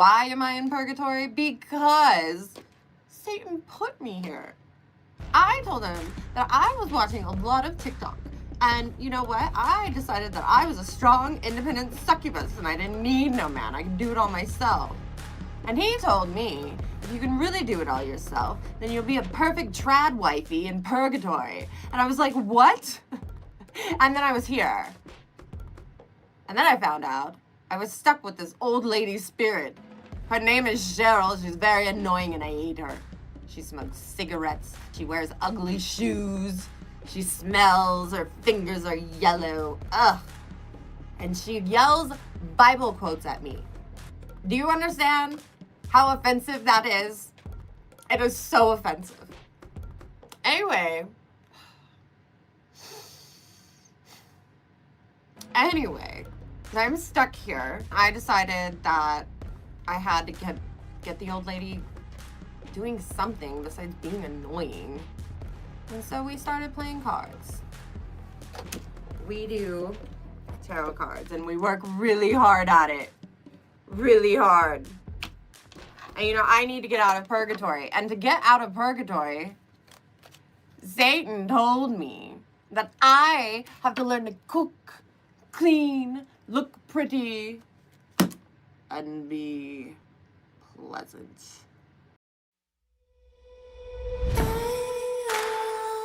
Why am I in purgatory? Because Satan put me here. I told him that I was watching a lot of TikTok. And you know what? I decided that I was a strong, independent succubus and I didn't need no man. I could do it all myself. And he told me, if you can really do it all yourself, then you'll be a perfect trad wifey in purgatory. And I was like, what? And then I was here. And then I found out I was stuck with this old lady spirit. Her name is Cheryl. She's very annoying and I hate her. She smokes cigarettes. She wears ugly shoes. She smells. Her fingers are yellow. Ugh. And she yells Bible quotes at me. Do you understand how offensive that is? It is so offensive. Anyway, I'm stuck here. I decided that I had to get the old lady doing something besides being annoying. And so we started playing cards. We do tarot cards and we work really hard at it. Really hard. And you know, I need to get out of purgatory. And to get out of purgatory, Satan told me that I have to learn to cook, clean, look pretty, and be pleasant.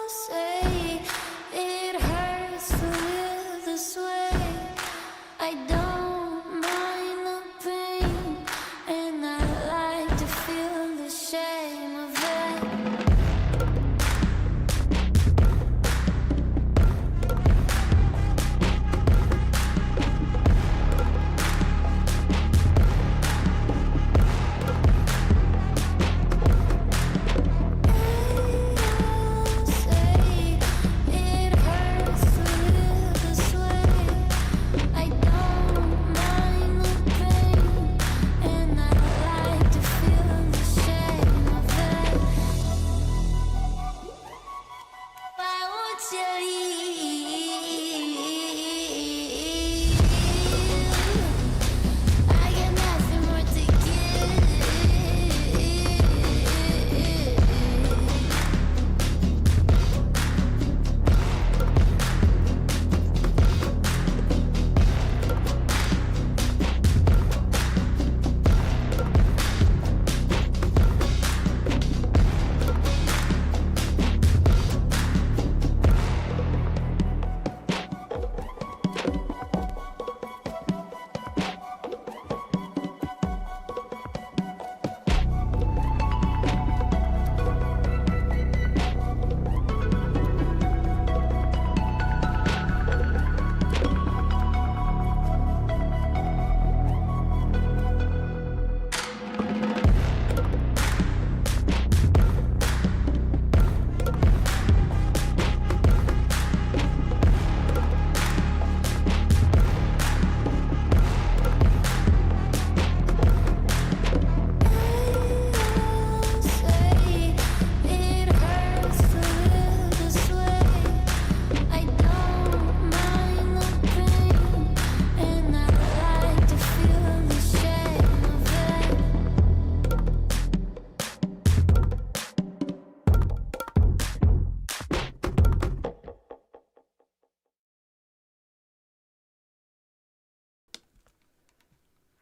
Say it hurts to live this way. I don't mind the pain, and I like to feel the shame of it.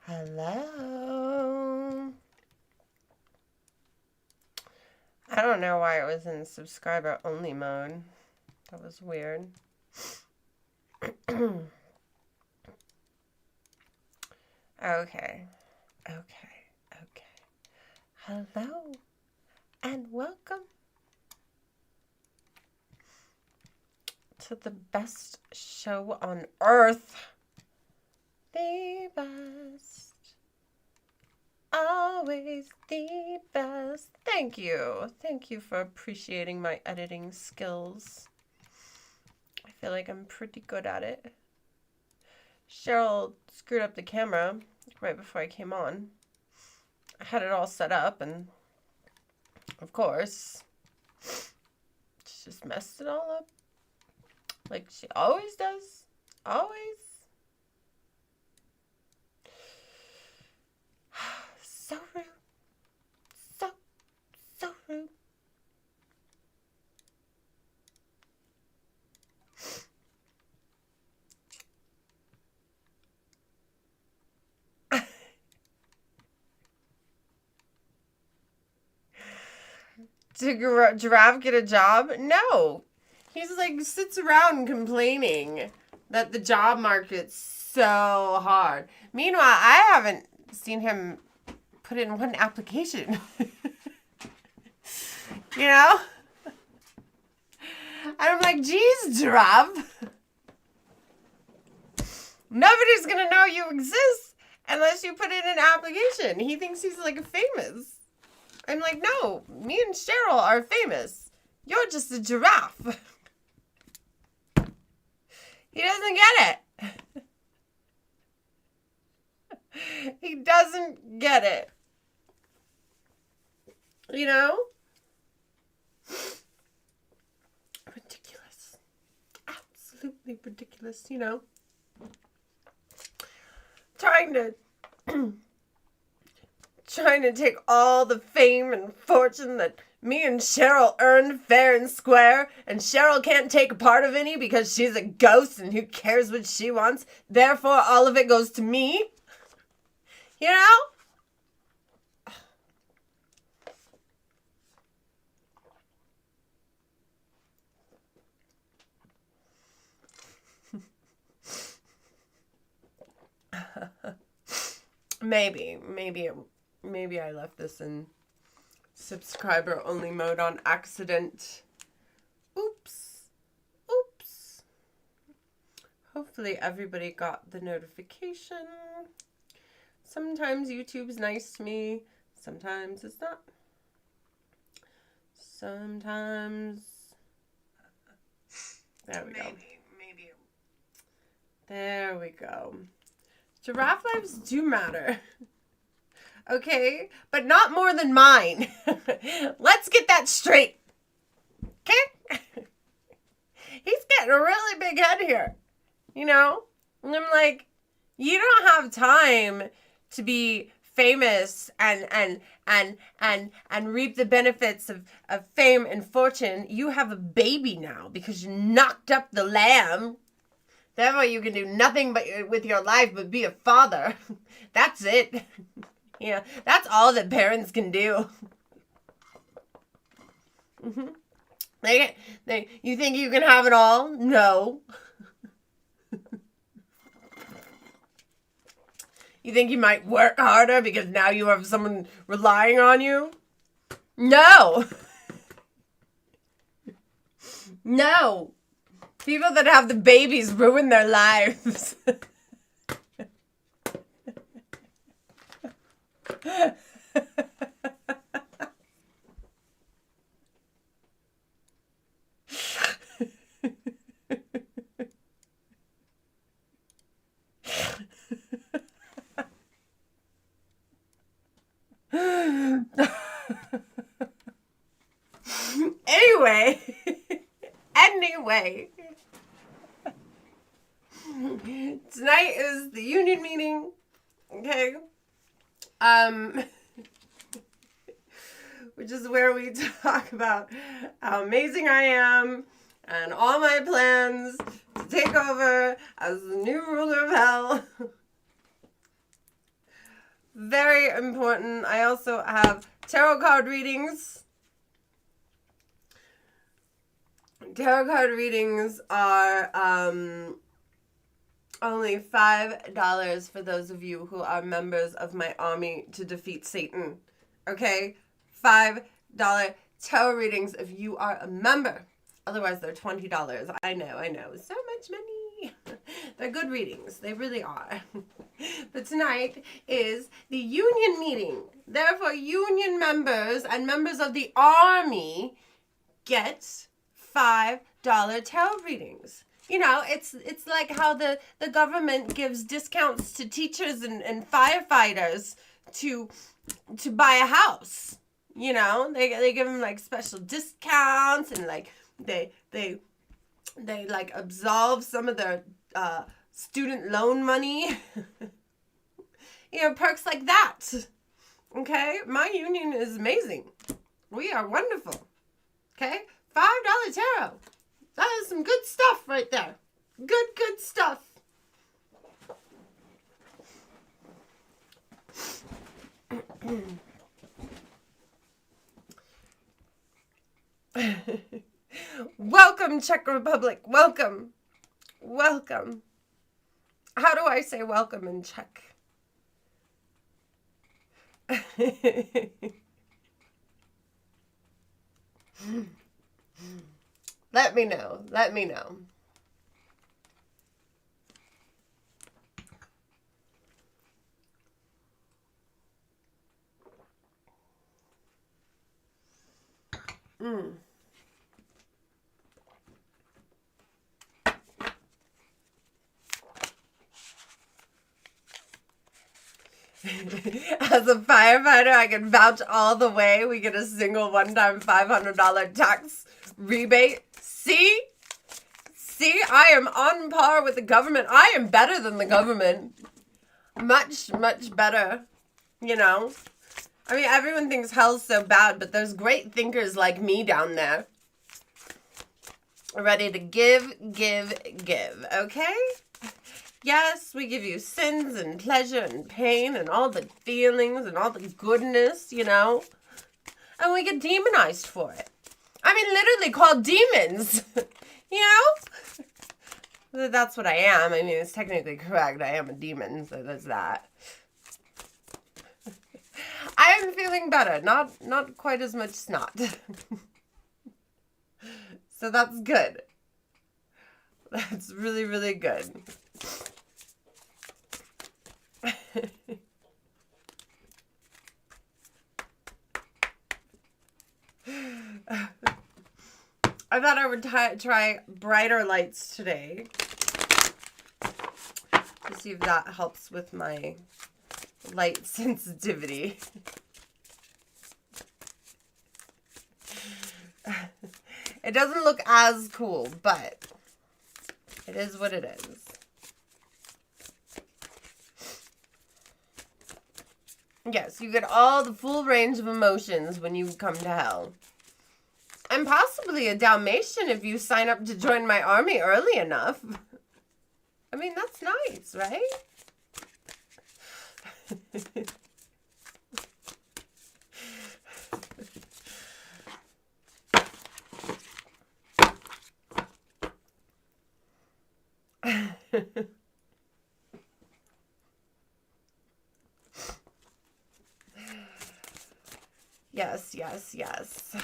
Hello. I don't know why it was in subscriber only mode. That was weird. Okay. Hello and welcome to the best show on earth. The best. Always the best. Thank you. Thank you for appreciating my editing skills. I feel like I'm pretty good at it. Cheryl screwed up the camera right before I came on. I had it all set up and, of course, she just messed it all up. Like she always does. Always. Did Giraffe get a job? No. He's like sits around complaining that the job market's so hard. Meanwhile, I haven't seen him put in one application. You know? And I'm like, geez, Giraffe. Nobody's gonna know you exist unless you put in an application. He thinks he's like famous. I'm like, no, me and Cheryl are famous. You're just a giraffe. He doesn't get it. He doesn't get it. You know? Ridiculous. Absolutely ridiculous, you know? Trying to take all the fame and fortune that me and Cheryl earned fair and square, and Cheryl can't take a part of any because she's a ghost and who cares what she wants. Therefore, all of it goes to me. You know? Maybe I left this in subscriber only mode on accident. Oops. Hopefully everybody got the notification. Sometimes YouTube's nice to me. Sometimes it's not. Sometimes. There we go. Maybe. There we go. Giraffe lives do matter. Okay? But not more than mine. Let's get that straight. Okay? He's getting a really big head here. You know? And I'm like, you don't have time to be famous and reap the benefits of fame and fortune. You have a baby now because you knocked up the lamb. Therefore, you can do nothing but with your life but be a father. That's it. Yeah, that's all that parents can do. You think you can have it all? No. You think you might work harder because now you have someone relying on you? No. No. People that have the babies ruin their lives. Anyway. Tonight is the union meeting. Okay. Which is where we talk about how amazing I am and all my plans to take over as the new ruler of hell. Very important. I also have tarot card readings. Tarot card readings are only $5 for those of you who are members of my army to defeat Satan. Okay? $5 tarot readings if you are a member. Otherwise, they're $20. I know. So much money. They're good readings. They really are. But tonight is the union meeting. Therefore, union members and members of the army get $5 tarot readings. You know, it's like how the government gives discounts to teachers and firefighters to buy a house. You know, they give them like special discounts and like they like absolve some of their student loan money. You know, perks like that. Okay, my union is amazing. We are wonderful. Okay, $5 tarot. That is some good stuff right there. Good stuff. Welcome, Czech Republic. Welcome. Welcome. How do I say welcome in Czech? Let me know. Let me know. As a firefighter, I can vouch all the way. We get a single one-time $500 tax rebate. See? See, I am on par with the government. I am better than the government. Much, much better. You know? I mean, everyone thinks hell's so bad, but there's great thinkers like me down there. Ready to give, okay? Yes, we give you sins and pleasure and pain and all the feelings and all the goodness, you know? And we get demonized for it. I mean, literally called demons, you know? That's what I am. I mean, it's technically correct. I am a demon, so there's that. I am feeling better. Not quite as much snot. So that's good. That's really, really good. I thought I would try brighter lights today to see if that helps with my light sensitivity. It doesn't look as cool, but it is what it is. Yes, you get all the full range of emotions when you come to hell. And possibly a Dalmatian if you sign up to join my army early enough. I mean, that's nice, right? Yes, yes, yes.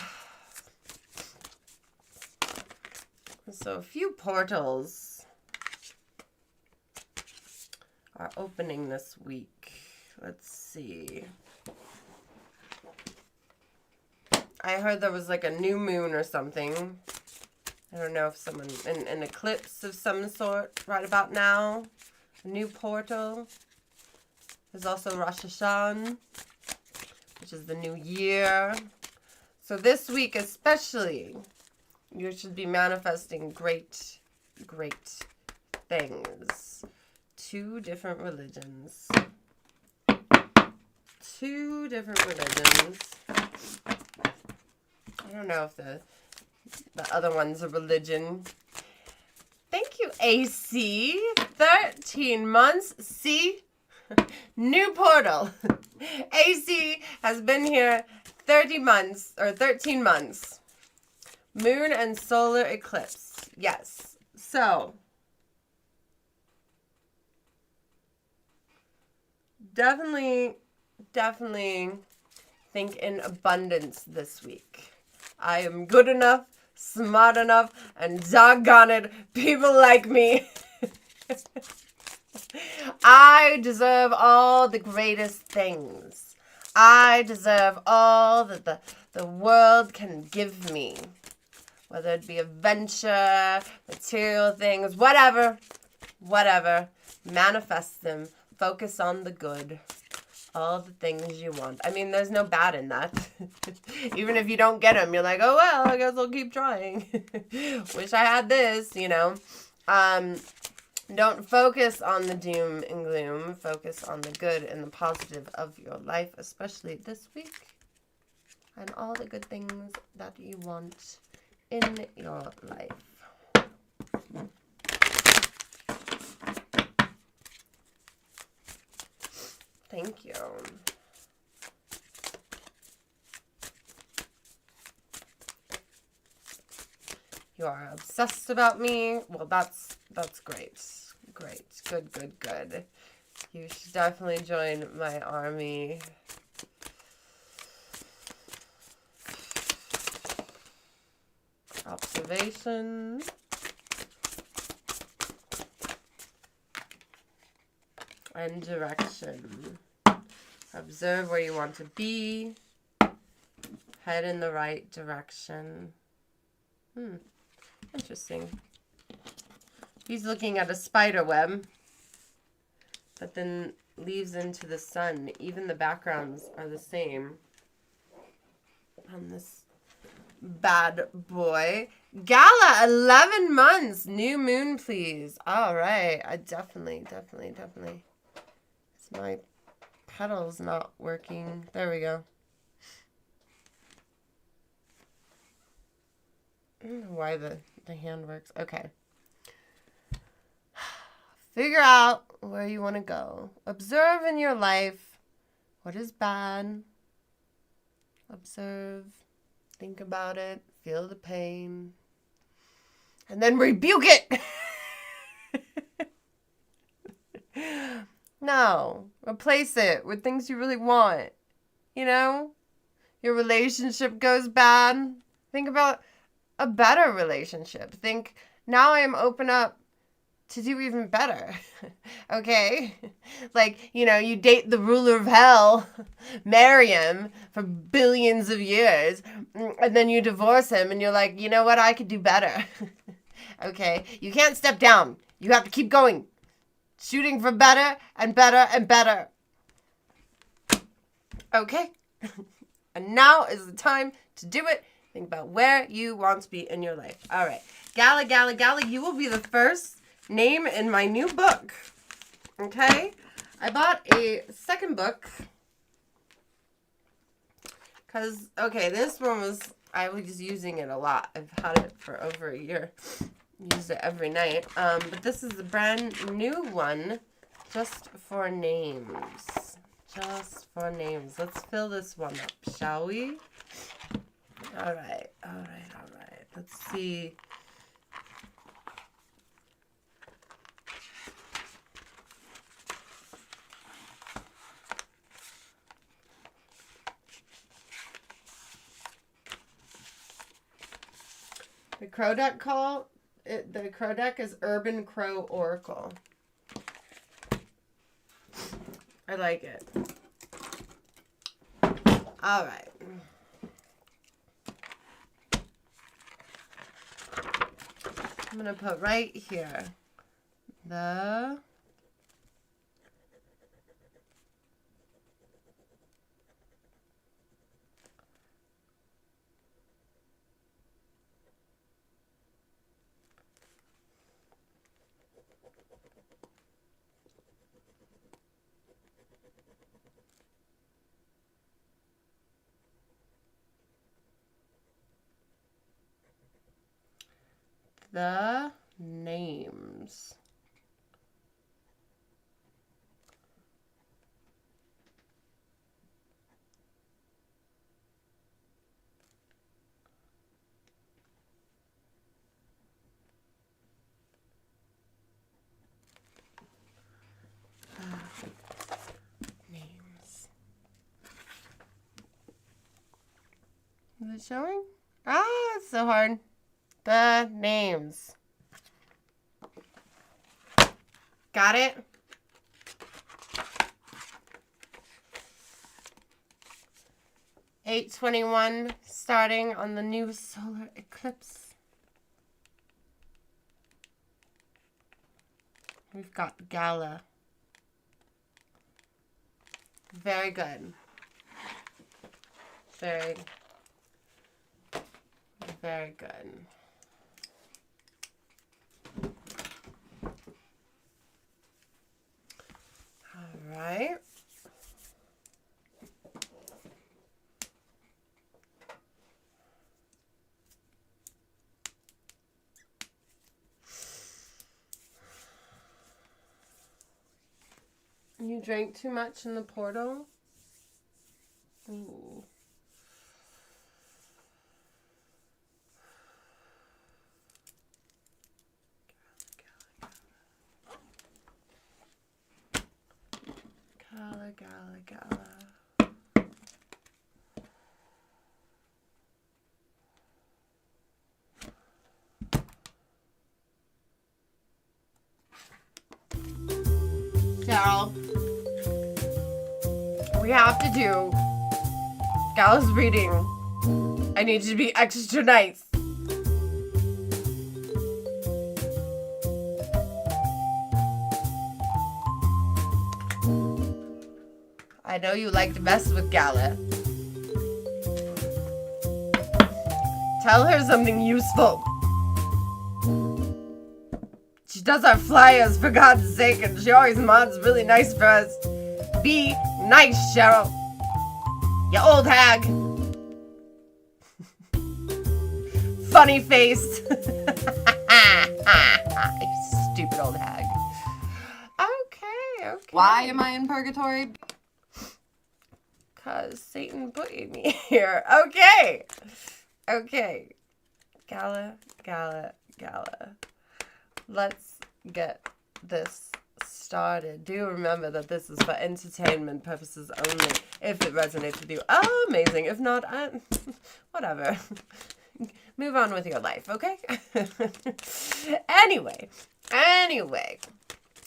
So a few portals are opening this week. Let's see. I heard there was like a new moon or something. I don't know if someone, an eclipse of some sort right about now. A new portal. There's also Rosh Hashanah, which is the new year. So this week especially, you should be manifesting great, great things. 2 different religions. 2 different religions. I don't know if the other one's a religion. Thank you, AC. 13 months. See? New portal. AC has been here 30 months, or 13 months. Moon and solar eclipse. Yes. So, definitely think in abundance this week. I am good enough, smart enough, and doggone it, people like me. I deserve all the greatest things. I deserve all that the world can give me. Whether it be adventure, material things, whatever. Manifest them. Focus on the good. All the things you want. I mean, there's no bad in that. Even if you don't get them, you're like, oh, well, I guess I'll keep trying. Wish I had this, you know. Don't focus on the doom and gloom. Focus on the good and the positive of your life, especially this week. And all the good things that you want in your life. Thank you. You are obsessed about me. Well, that's great. Great. Good, good, good. You should definitely join my army. Observation. And direction. Observe where you want to be. Head in the right direction. Interesting. He's looking at a spider web, but then leaves into the sun. Even the backgrounds are the same on this bad boy. Gala, 11 months. New moon, please. All right. I definitely. It's my pedal's not working. There we go. I don't know why the hand works. Okay. Figure out where you want to go. Observe in your life what is bad. Observe. Think about it. Feel the pain. And then rebuke it. No. Replace it with things you really want. You know? Your relationship goes bad. Think about a better relationship. Think, now I am open up to do even better. Okay? Like, you know, you date the ruler of hell, marry him for billions of years, and then you divorce him and you're like, you know what, I could do better. Okay? You can't step down. You have to keep going. Shooting for better and better and better. Okay? And now is the time to do it. Think about where you want to be in your life. All right. Gala, Gala, Gala, you will be the first name in my new book. Okay? I bought a second book. Because, okay, this one I was using it a lot. I've had it for over a year. Used it every night. But this is a brand new one. Just for names. Just for names. Let's fill this one up, shall we? All right. Let's see. The Crow deck the Crow deck is Urban Crow Oracle. I like it. All right. I'm going to put right here the names. Names. Is it showing? Ah, it's so hard. The names. Got it? (8:21) starting on the new solar eclipse. We've got Gala. Very good. Very good. All right. You drank too much in the portal? Ooh. Cheryl. We have to do Gala's reading. I need you to be extra nice. I know you like to mess with Gala. Tell her something useful. She does our flyers, for God's sake, and she always mods really nice for us. Be nice, Cheryl. You old hag. Funny face. You stupid old hag. Okay. Why am I in purgatory? Because Satan put me here. Okay. Gala. Let's get this started. Do remember that this is for entertainment purposes only. If it resonates with you, amazing. If not, whatever. Move on with your life, okay? Anyway.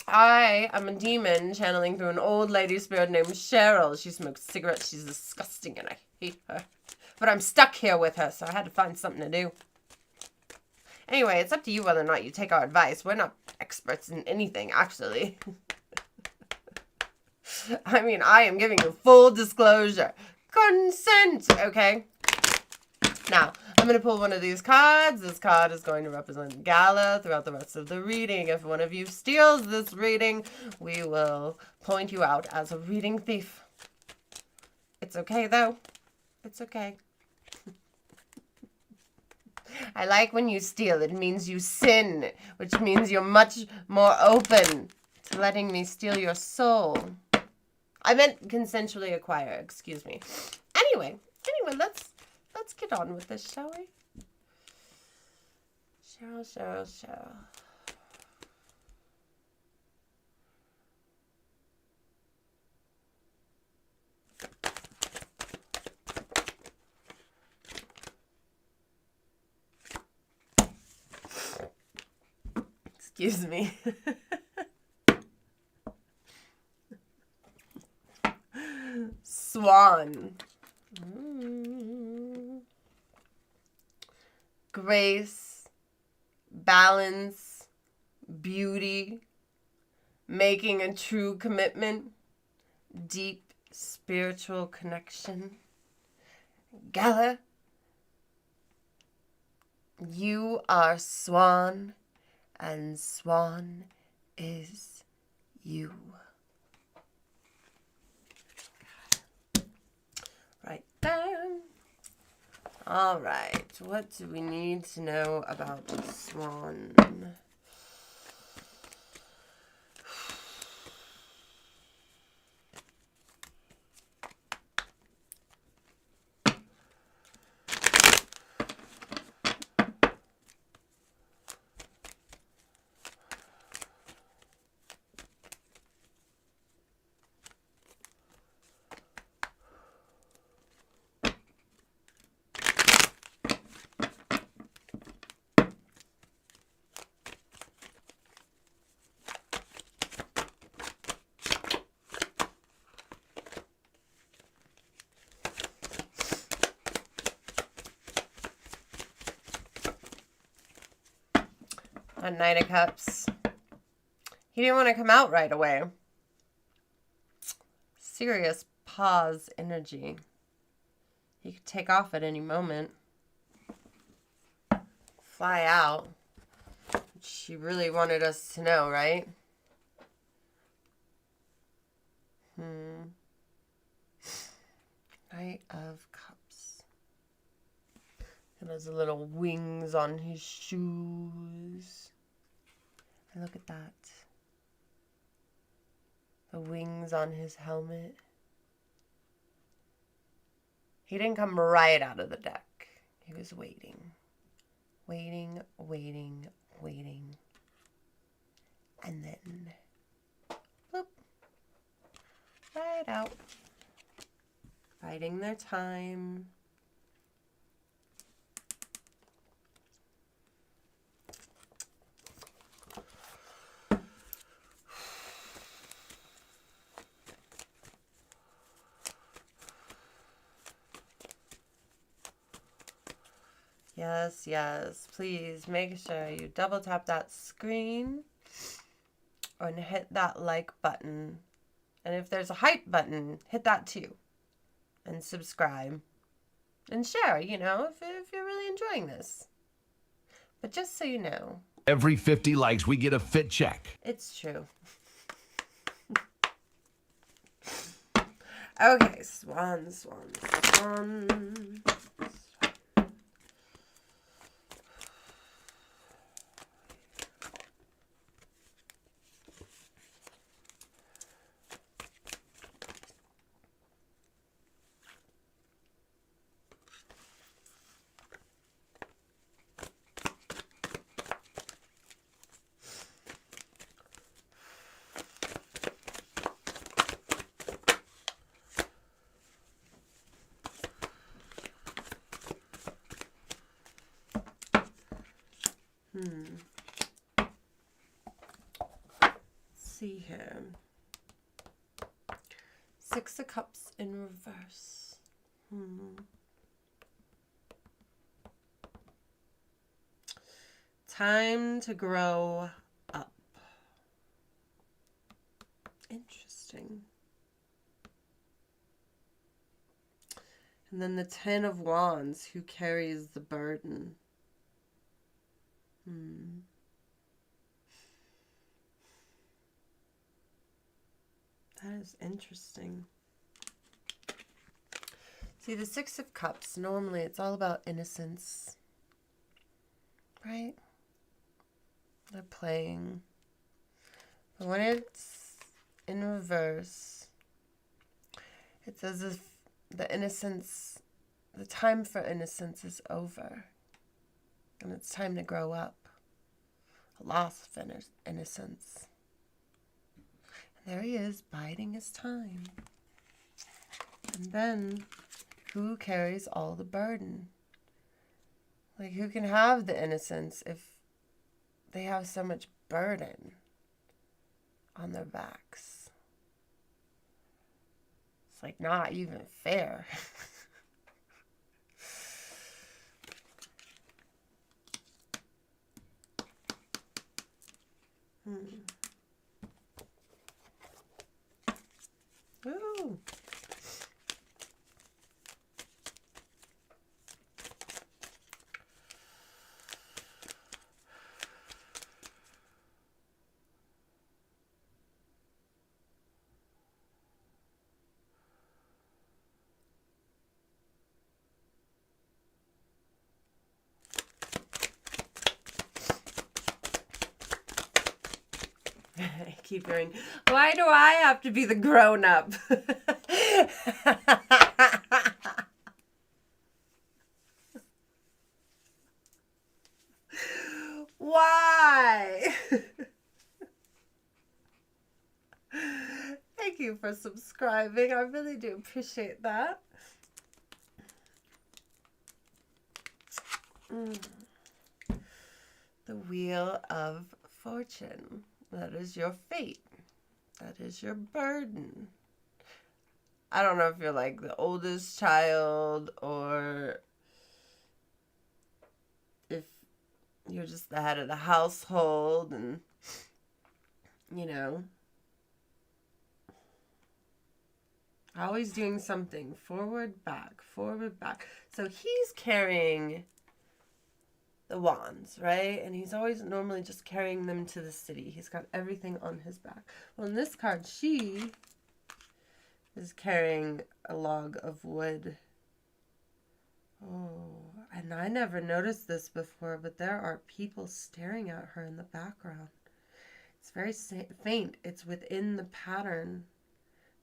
I am a demon channeling through an old lady spirit named Cheryl. She smokes cigarettes. She's disgusting and I hate her. But I'm stuck here with her, so I had to find something to do. Anyway, it's up to you whether or not you take our advice. We're not experts in anything, actually. I mean, I am giving you full disclosure. Consent, okay? Now, I'm going to pull one of these cards. This card is going to represent Gala throughout the rest of the reading. If one of you steals this reading, we will point you out as a reading thief. It's okay, though. It's okay. I like when you steal. It means you sin, which means you're much more open to letting me steal your soul. I meant consensually acquire, excuse me. Anyway, let's get on with this, shall we? Cheryl. Excuse me. Swan. Grace, balance, beauty, making a true commitment, deep spiritual connection. Gala, you are Swan, and Swan is you. Right there. All right, what do we need to know about the Swan? A Knight of Cups. He didn't want to come out right away. Serious pause energy. He could take off at any moment. Fly out. She really wanted us to know, right? Knight of Cups. He has little wings on his shoes. And look at that. The wings on his helmet. He didn't come right out of the deck. He was waiting. Waiting. And then, bloop. Right out. Biding their time. Yes, yes. Please make sure you double tap that screen and hit that like button. And if there's a hype button, hit that too. And subscribe. And share, you know, if you're really enjoying this. But just so you know. Every 50 likes, we get a fit check. It's true. Okay, swan, swan, swan. Let's see here. Six of Cups in reverse. Time to grow up. Interesting. And then the Ten of Wands, who carries the burden. That is interesting. See, the Six of Cups, normally it's all about innocence, right? They're playing. But when it's in reverse, it's as if the innocence, the time for innocence is over. And it's time to grow up. A loss of innocence. And there he is, biding his time. And then, who carries all the burden? Like, who can have the innocence if they have so much burden on their backs? It's like not even fair. Ooh. I keep hearing, why do I have to be the grown-up? Why? Thank you for subscribing. I really do appreciate that. The Wheel of Fortune. That is your fate. That is your burden. I don't know if you're like the oldest child or if you're just the head of the household and, you know, always doing something. Forward, back, forward, back. So he's carrying the wands, right? And he's always normally just carrying them to the city. He's got everything on his back. Well, in this card, she is carrying a log of wood. Oh, and I never noticed this before, but there are people staring at her in the background. It's very faint. It's within the pattern.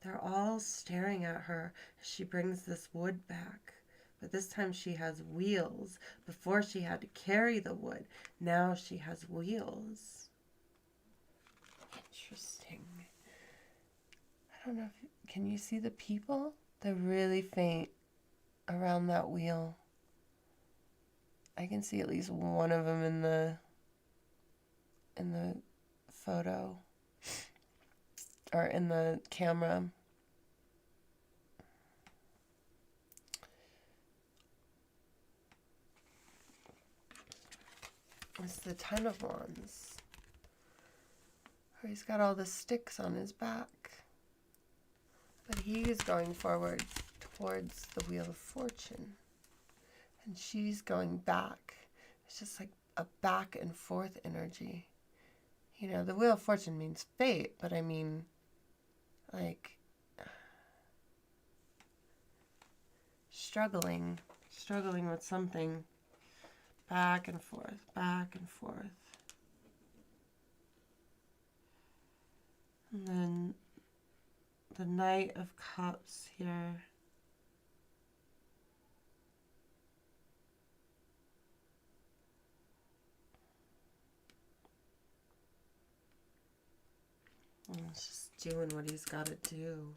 They're all staring at her as she brings this wood back. But this time she has wheels. Before she had to carry the wood. Now she has wheels. Interesting. I don't know if can you see the people? They're really faint around that wheel. I can see at least one of them in the photo or in the camera. It's the Ten of Wands. Where he's got all the sticks on his back. But he is going forward towards the Wheel of Fortune. And she's going back. It's just like a back and forth energy. You know, the Wheel of Fortune means fate, but I mean, like, struggling with something. Back and forth, back and forth. And then the Knight of Cups here. And he's just doing what he's got to do.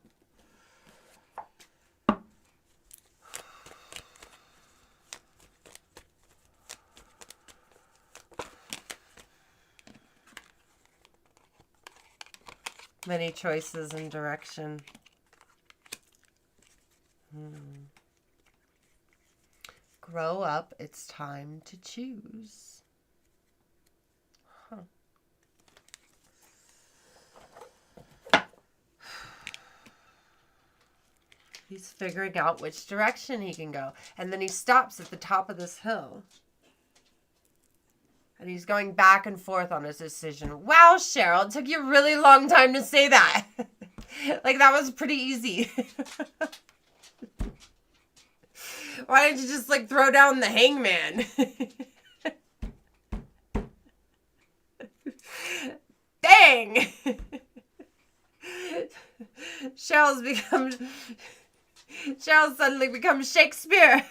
Many choices and direction. Grow up, it's time to choose. Huh. He's figuring out which direction he can go. And then he stops at the top of this hill. And he's going back and forth on his decision. Wow, Cheryl, it took you a really long time to say that. Like, that was pretty easy. Why didn't you just, like, throw down the hangman? Dang! Cheryl suddenly becomes Shakespeare.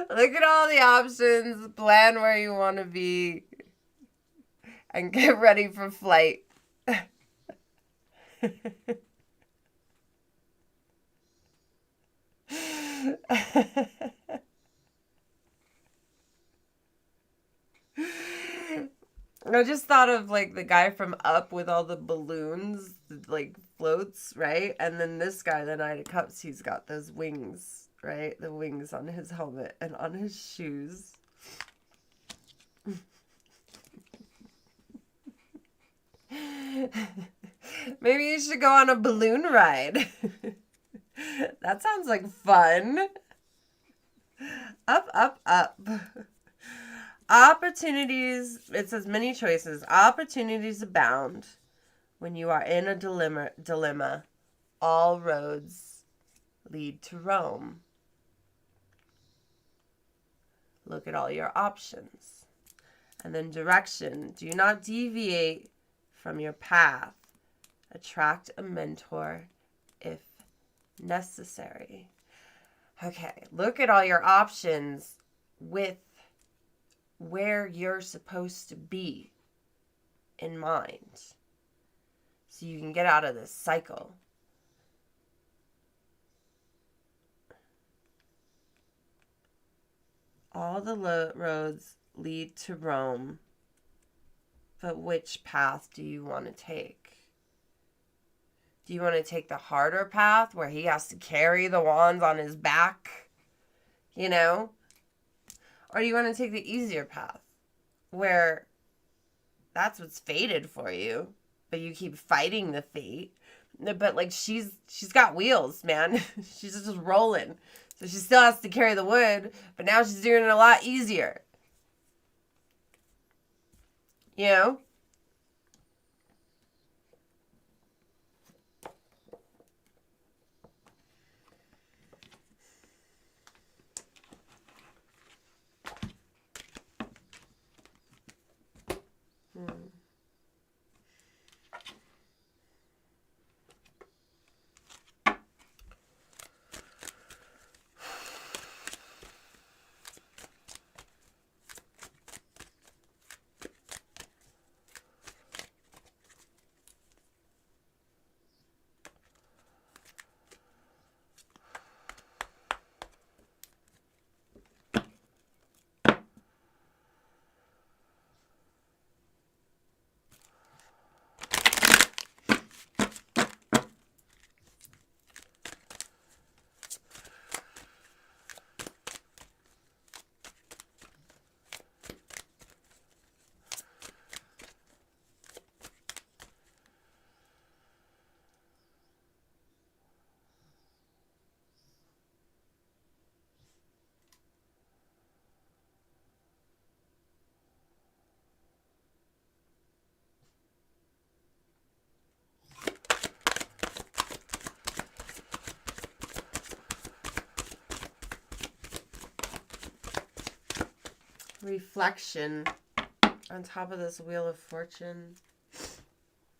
Look at all the options, plan where you want to be, and get ready for flight. I just thought of, like, the guy from Up with all the balloons, like, floats, right? And then this guy, the Knight of Cups, he's got those wings, right? The wings on his helmet and on his shoes. Maybe you should go on a balloon ride. That sounds like fun. Up, up, up. Opportunities, it says many choices. Opportunities abound when you are in a dilemma. All roads lead to Rome. Look at all your options. And then direction. Do not deviate from your path. Attract a mentor if necessary. Okay, look at all your options with where you're supposed to be in mind, so you can get out of this cycle. All the roads lead to Rome, but which path do you want to take? Do you want to take the harder path where he has to carry the wands on his back, you know? Or do you want to take the easier path where that's what's fated for you, but you keep fighting the fate? But, like, she's got wheels, man. She's just rolling. So she still has to carry the wood, but now she's doing it a lot easier. You know? reflection on top of this Wheel of Fortune.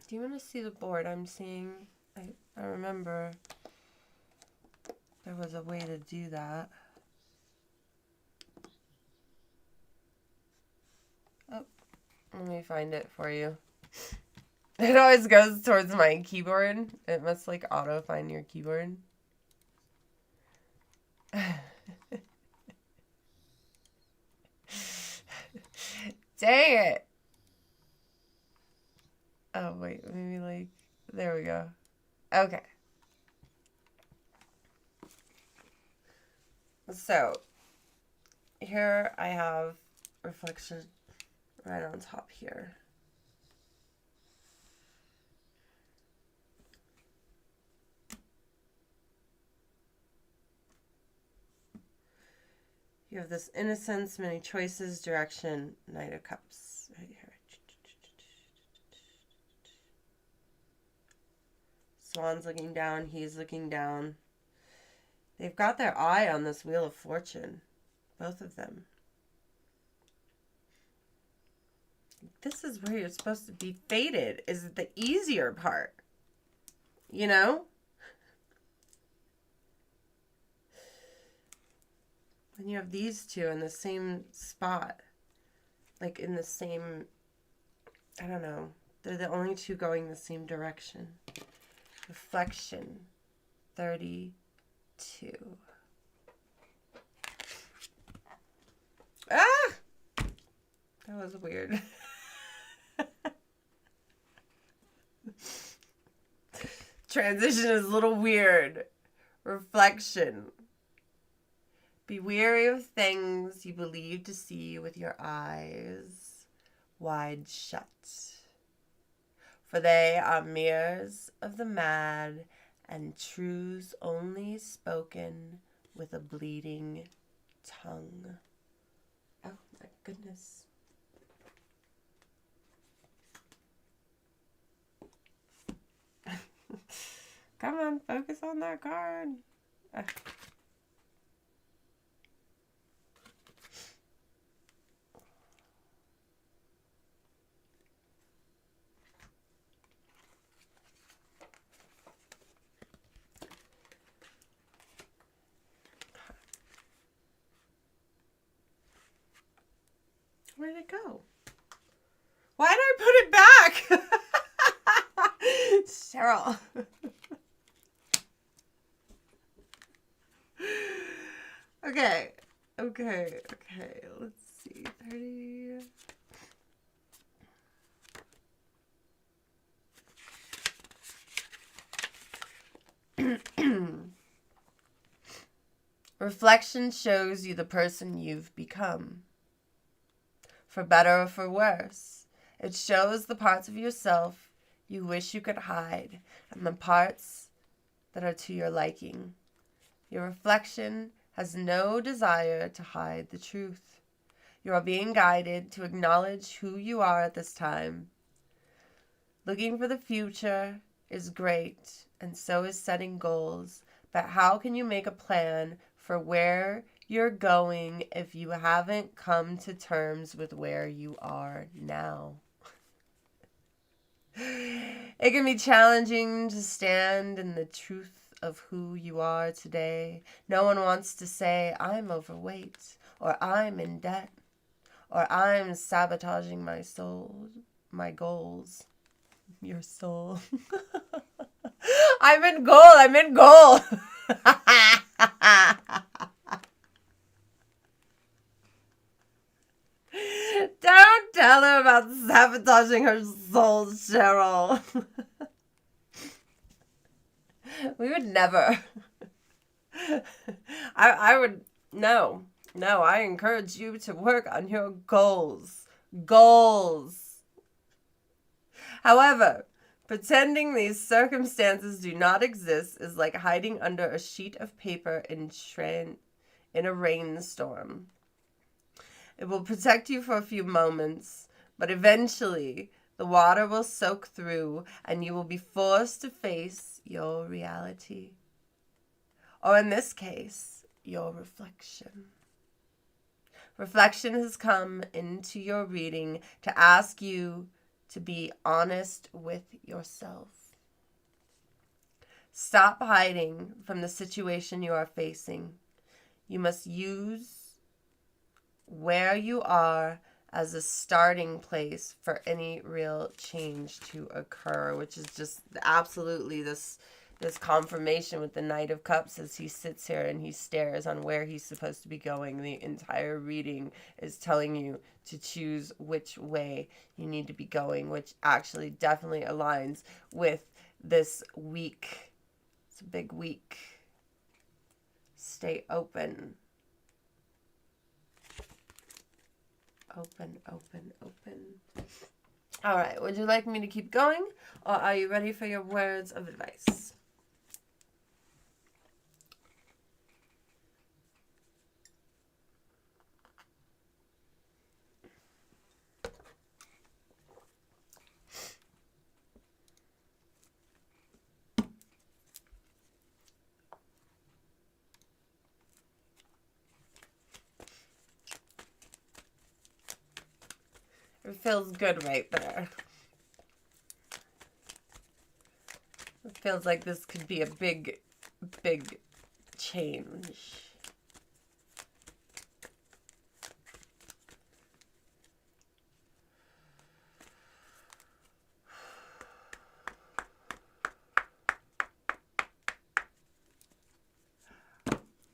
Do you want to see the board I'm seeing? I remember there was a way to do that. Oh, let me find it for you. It always goes towards my keyboard. It must like auto find your keyboard. Dang it. Oh, wait. Maybe like... There we go. Okay. So, here I have reflection right on top here. You have this innocence, many choices, direction, Knight of Cups right here. Swan's looking down, he's looking down. They've got their eye on this Wheel of Fortune. Both of them. This is where you're supposed to be fated, is the easier part. You know? When you have these two in the same spot. Like in the same... I don't know. They're the only two going the same direction. Reflection 32. Ah! That was weird. Transition is a little weird. Reflection. Be wary of things you believe to see with your eyes wide shut. For they are mirrors of the mad, and truths only spoken with a bleeding tongue. Oh my goodness. Come on, focus on that card. Where'd it go? Why did I put it back? Cheryl. Okay. Let's see. 30. Reflection shows you the person you've become. For better or for worse, it shows the parts of yourself you wish you could hide and the parts that are to your liking. Your reflection has no desire to hide the truth. You are being guided to acknowledge who you are at this time. Looking for the future is great, and so is setting goals, but how can you make a plan for where you're going if you haven't come to terms with where you are now? It can be challenging to stand in the truth of who you are today. No one wants to say, I'm overweight, or I'm in debt, or I'm sabotaging my soul, my goals, your soul. I'm in goal. Don't tell her about sabotaging her soul, Cheryl. We would never. I would, no, I encourage you to work on your goals. However, pretending these circumstances do not exist is like hiding under a sheet of paper in a rainstorm. It will protect you for a few moments, but eventually the water will soak through and you will be forced to face your reality. Or in this case, your reflection. Reflection has come into your reading to ask you to be honest with yourself. Stop hiding from the situation you are facing. You must use where you are as a starting place for any real change to occur, which is just absolutely this confirmation with the Knight of Cups as he sits here and he stares on where he's supposed to be going. The entire reading is telling you to choose which way you need to be going, which actually definitely aligns with this week. It's a big week. Stay open. Open, open, open. All right, would you like me to keep going, or are you ready for your words of advice? It feels good right there. It feels like this could be a big, big change.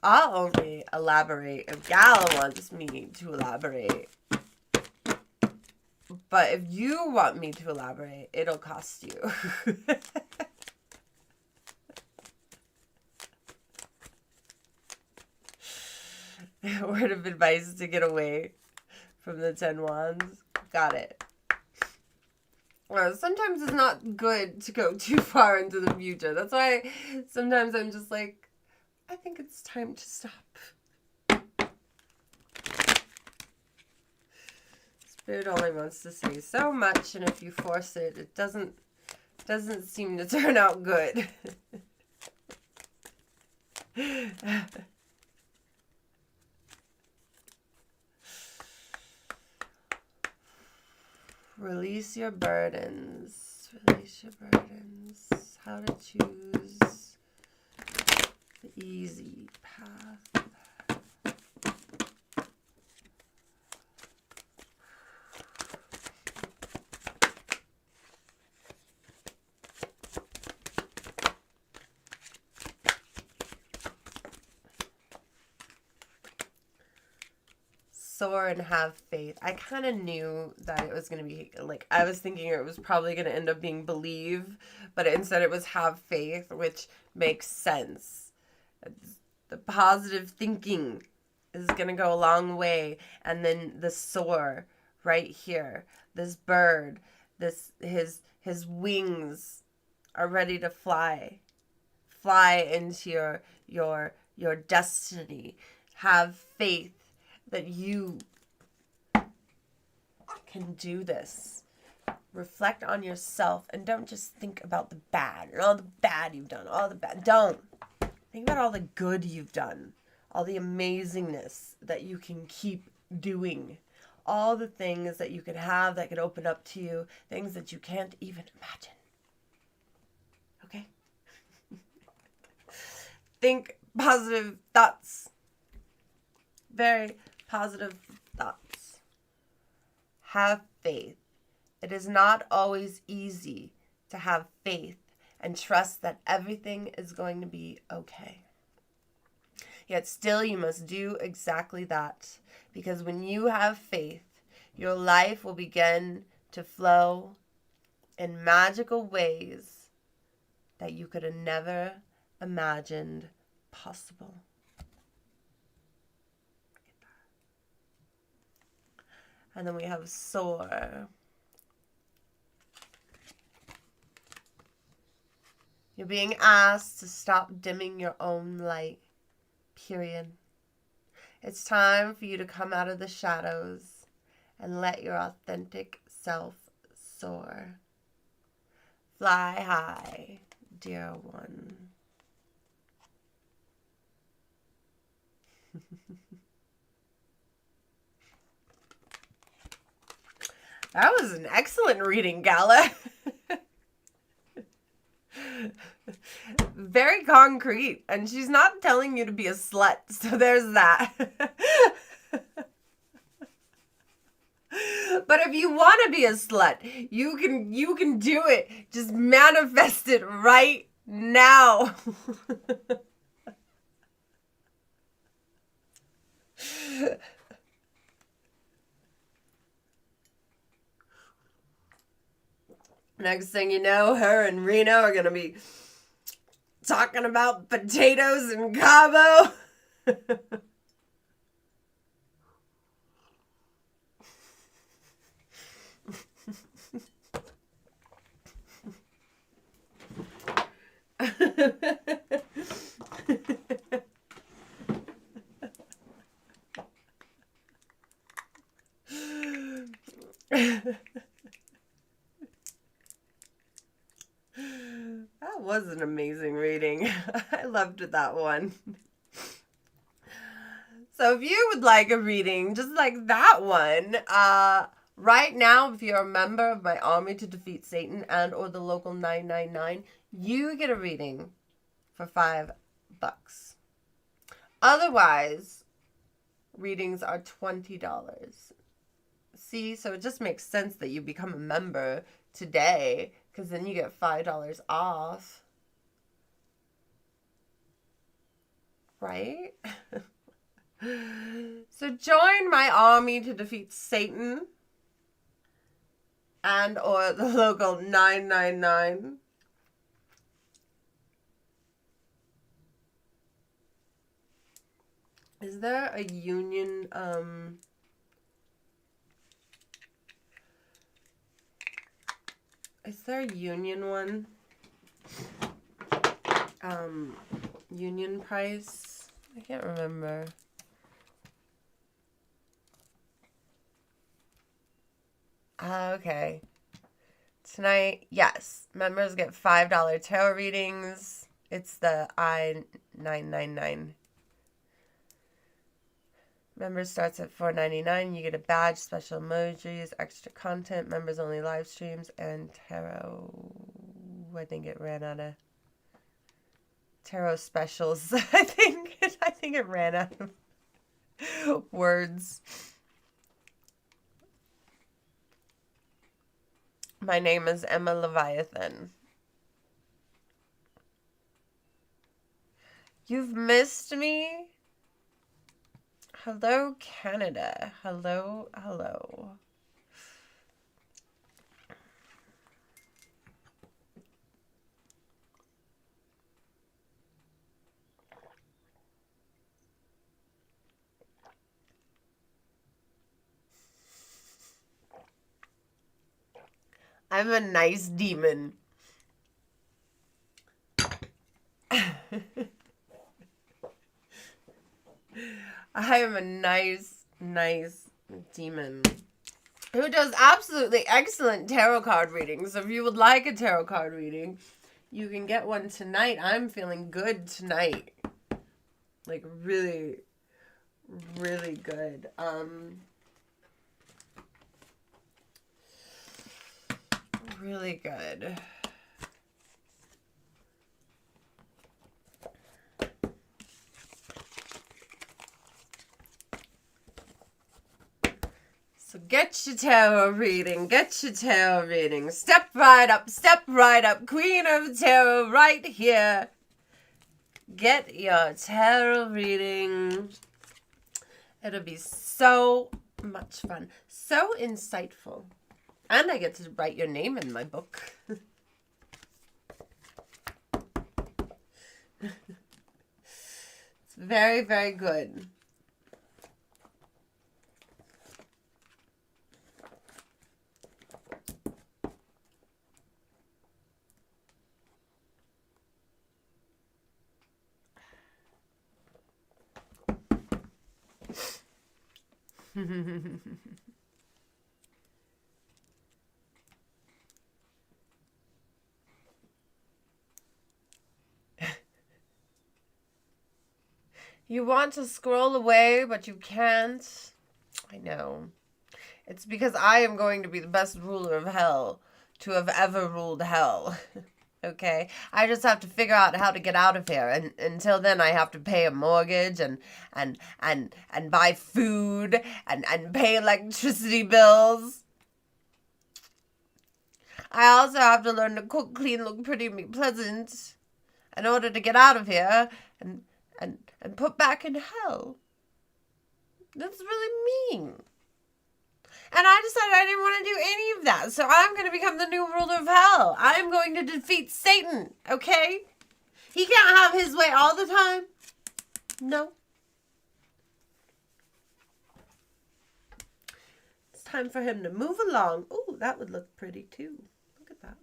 I'll only elaborate if Gala wants me to elaborate. But if you want me to elaborate, it'll cost you. Word of advice to get away from the 10 wands. Got it. Sometimes it's not good to go too far into the future. That's why sometimes I'm just like, I think it's time to stop. Spirit only wants to say so much, and if you force it, it doesn't seem to turn out good. Release your burdens. Release your burdens. How to choose the easy path. Soar and have faith. I kind of knew that it was going to be, like, I was thinking it was probably going to end up being believe, but instead it was have faith, which makes sense. The positive thinking is going to go a long way. And then the soar right here, this bird, his wings are ready to fly into your destiny. Have faith that you can do this. Reflect on yourself and don't just think about the bad and all the bad you've done, all the bad. Don't. Think about all the good you've done, all the amazingness that you can keep doing, all the things that you could have that could open up to you, things that you can't even imagine. Okay? Think positive thoughts. Very positive thoughts. Have faith. It is not always easy to have faith and trust that everything is going to be okay. Yet still you must do exactly that, because when you have faith, your life will begin to flow in magical ways that you could have never imagined possible. And then we have soar. You're being asked to stop dimming your own light. Period. It's time for you to come out of the shadows and let your authentic self soar. Fly high, dear one. That was an excellent reading, Gala. Very concrete. And she's not telling you to be a slut. So there's that. But if you want to be a slut, you can do it. Just manifest it right now. Next thing you know, her and Reno are going to be talking about potatoes and Cabo. That was an amazing reading. I loved that one. So if you would like a reading just like that one, right now, if you're a member of my Army to Defeat Satan and or the local 999, you get a reading for $5. Otherwise, readings are $20. See, so it just makes sense that you become a member today, because then you get $5 off. Right? So join my Army to Defeat Satan and or the local 999. Is there a union, is there a union one? Union price? I can't remember. Okay. Tonight, yes. Members get $5 tarot readings. It's the I-999. Members starts at $4.99. You get a badge, special emojis, extra content, members only live streams, and tarot. I think it ran out of tarot specials. I think it ran out of words. My name is Emma Leviathan. You've missed me? Hello, Canada. Hello, hello. I'm a nice demon. I am a nice demon who does absolutely excellent tarot card readings. So if you would like a tarot card reading, you can get one tonight. I'm feeling good tonight. Like really, really good. Really good. So get your tarot reading. Get your tarot reading. Step right up. Step right up. Queen of Tarot right here. Get your tarot reading. It'll be so much fun. So insightful. And I get to write your name in my book. It's very, very good. You want to scroll away, but you can't. I know. It's because I am going to be the best ruler of hell to have ever ruled hell. Okay? I just have to figure out how to get out of here. And until then I have to pay a mortgage and buy food and pay electricity bills. I also have to learn to cook, clean, look pretty, and be pleasant in order to get out of here and put back in hell. That's really mean. And I decided I didn't want to do any of that. So I'm going to become the new ruler of hell. I'm going to defeat Satan, okay? He can't have his way all the time. No. It's time for him to move along. Ooh, that would look pretty too. Look at that.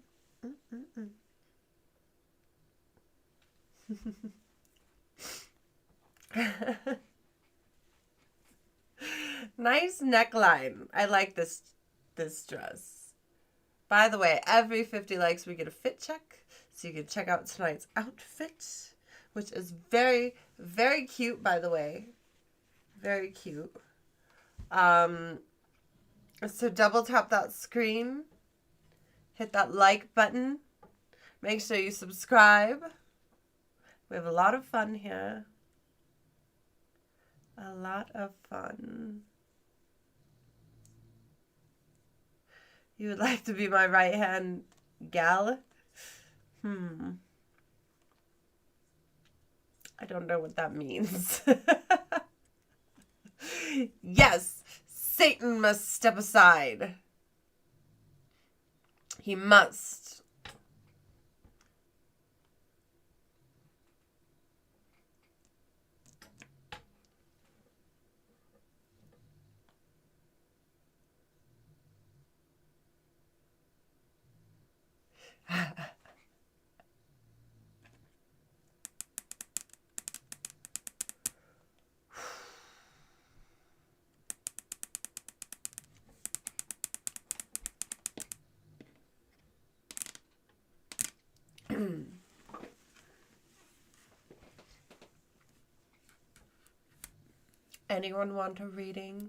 Nice neckline. I like this dress. By the way, every 50 likes we get a fit check. So you can check out tonight's outfit, which is very, very cute, by the way. Very cute. So double tap that screen. Hit that like button. Make sure you subscribe. We have a lot of fun here. A lot of fun. You would like to be my right-hand gal? I don't know what that means. Yes, Satan must step aside. He must. Anyone want a reading?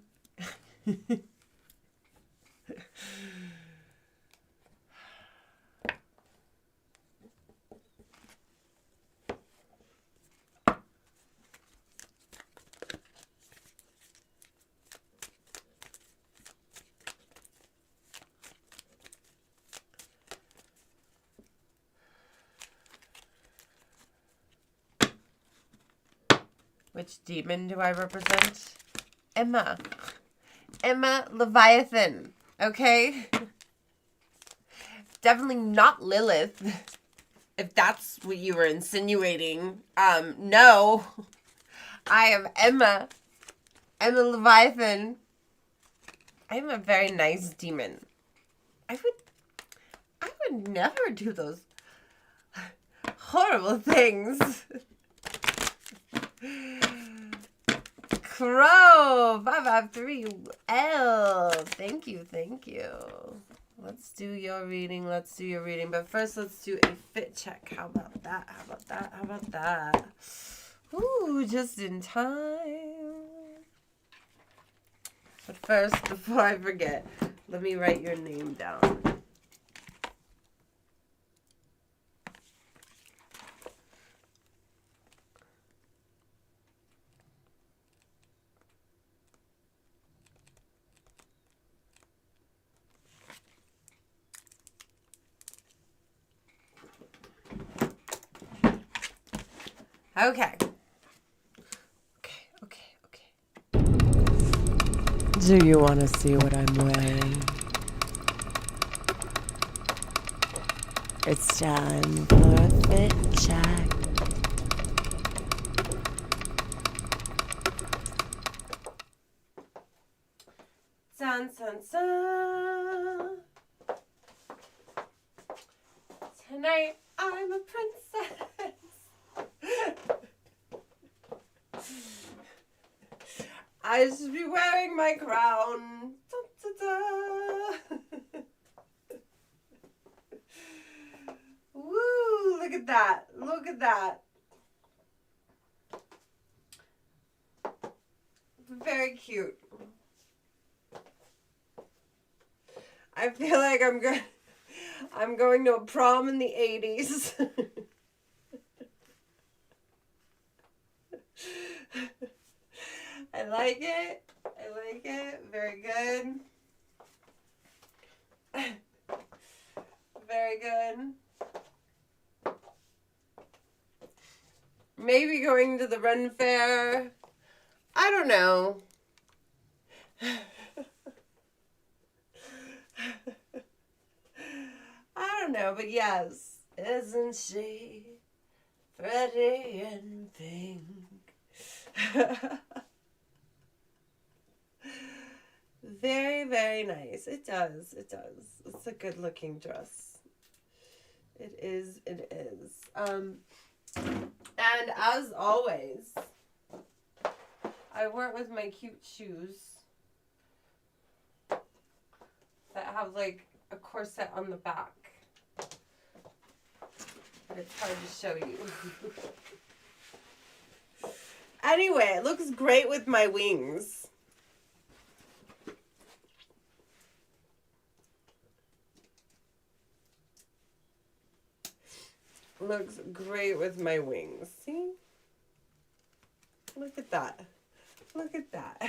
Which demon do I represent? Emma. Emma Leviathan. Okay? Definitely not Lilith. If that's what you were insinuating. No. I am Emma. Emma Leviathan. I am a very nice demon. I would never do those horrible things. Crow 553L. Thank you. Let's do your reading. But first, let's do a fit check. How about that? Ooh, just in time. But first, before I forget, let me write your name down. Okay. Do you want to see what I'm wearing? It's time for a fit check. Dun, dun, dun. Tonight I'm a princess. I should be wearing my crown. Da, da, da. Woo, look at that. Very cute. I feel like I'm going to a prom in the 80s. I like it. I like it. Very good. Very good. Maybe going to the Ren Fair. I don't know. I don't know, but yes. Isn't she pretty in pink? Very, very nice. It does. It does. It's a good looking dress. It is. It is. And as always, I wore it with my cute shoes that have like a corset on the back. But it's hard to show you. Anyway, it looks great with my wings. Looks great with my wings. See? Look at that. Look at that.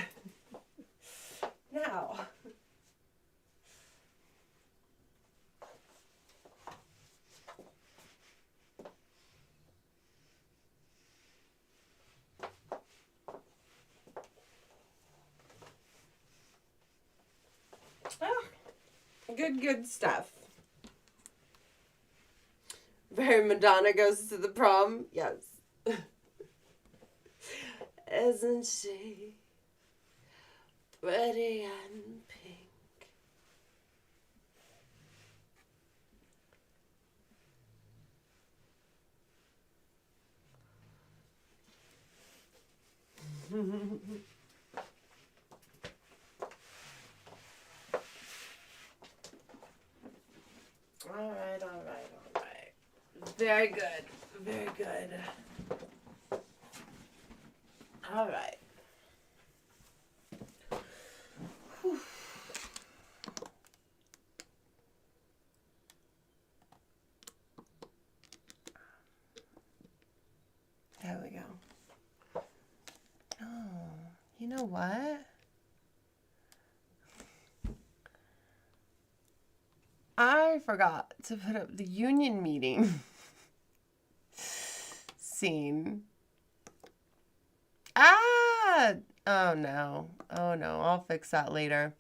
Now. Oh, good stuff. Very Madonna goes to the prom. Yes. Isn't she pretty and pink? All right. Very good. Very good. All right. Whew. There we go. Oh, you know what? I forgot to put up the union meeting scene. Oh no. I'll fix that later.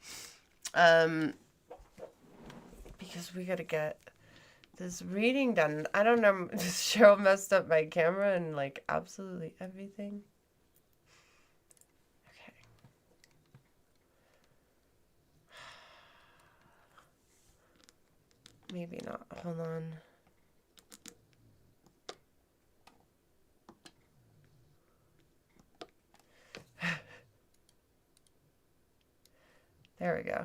Because we gotta get this reading done. I don't know. Cheryl messed up my camera and like absolutely everything. Okay. Maybe not. Hold on. There we go.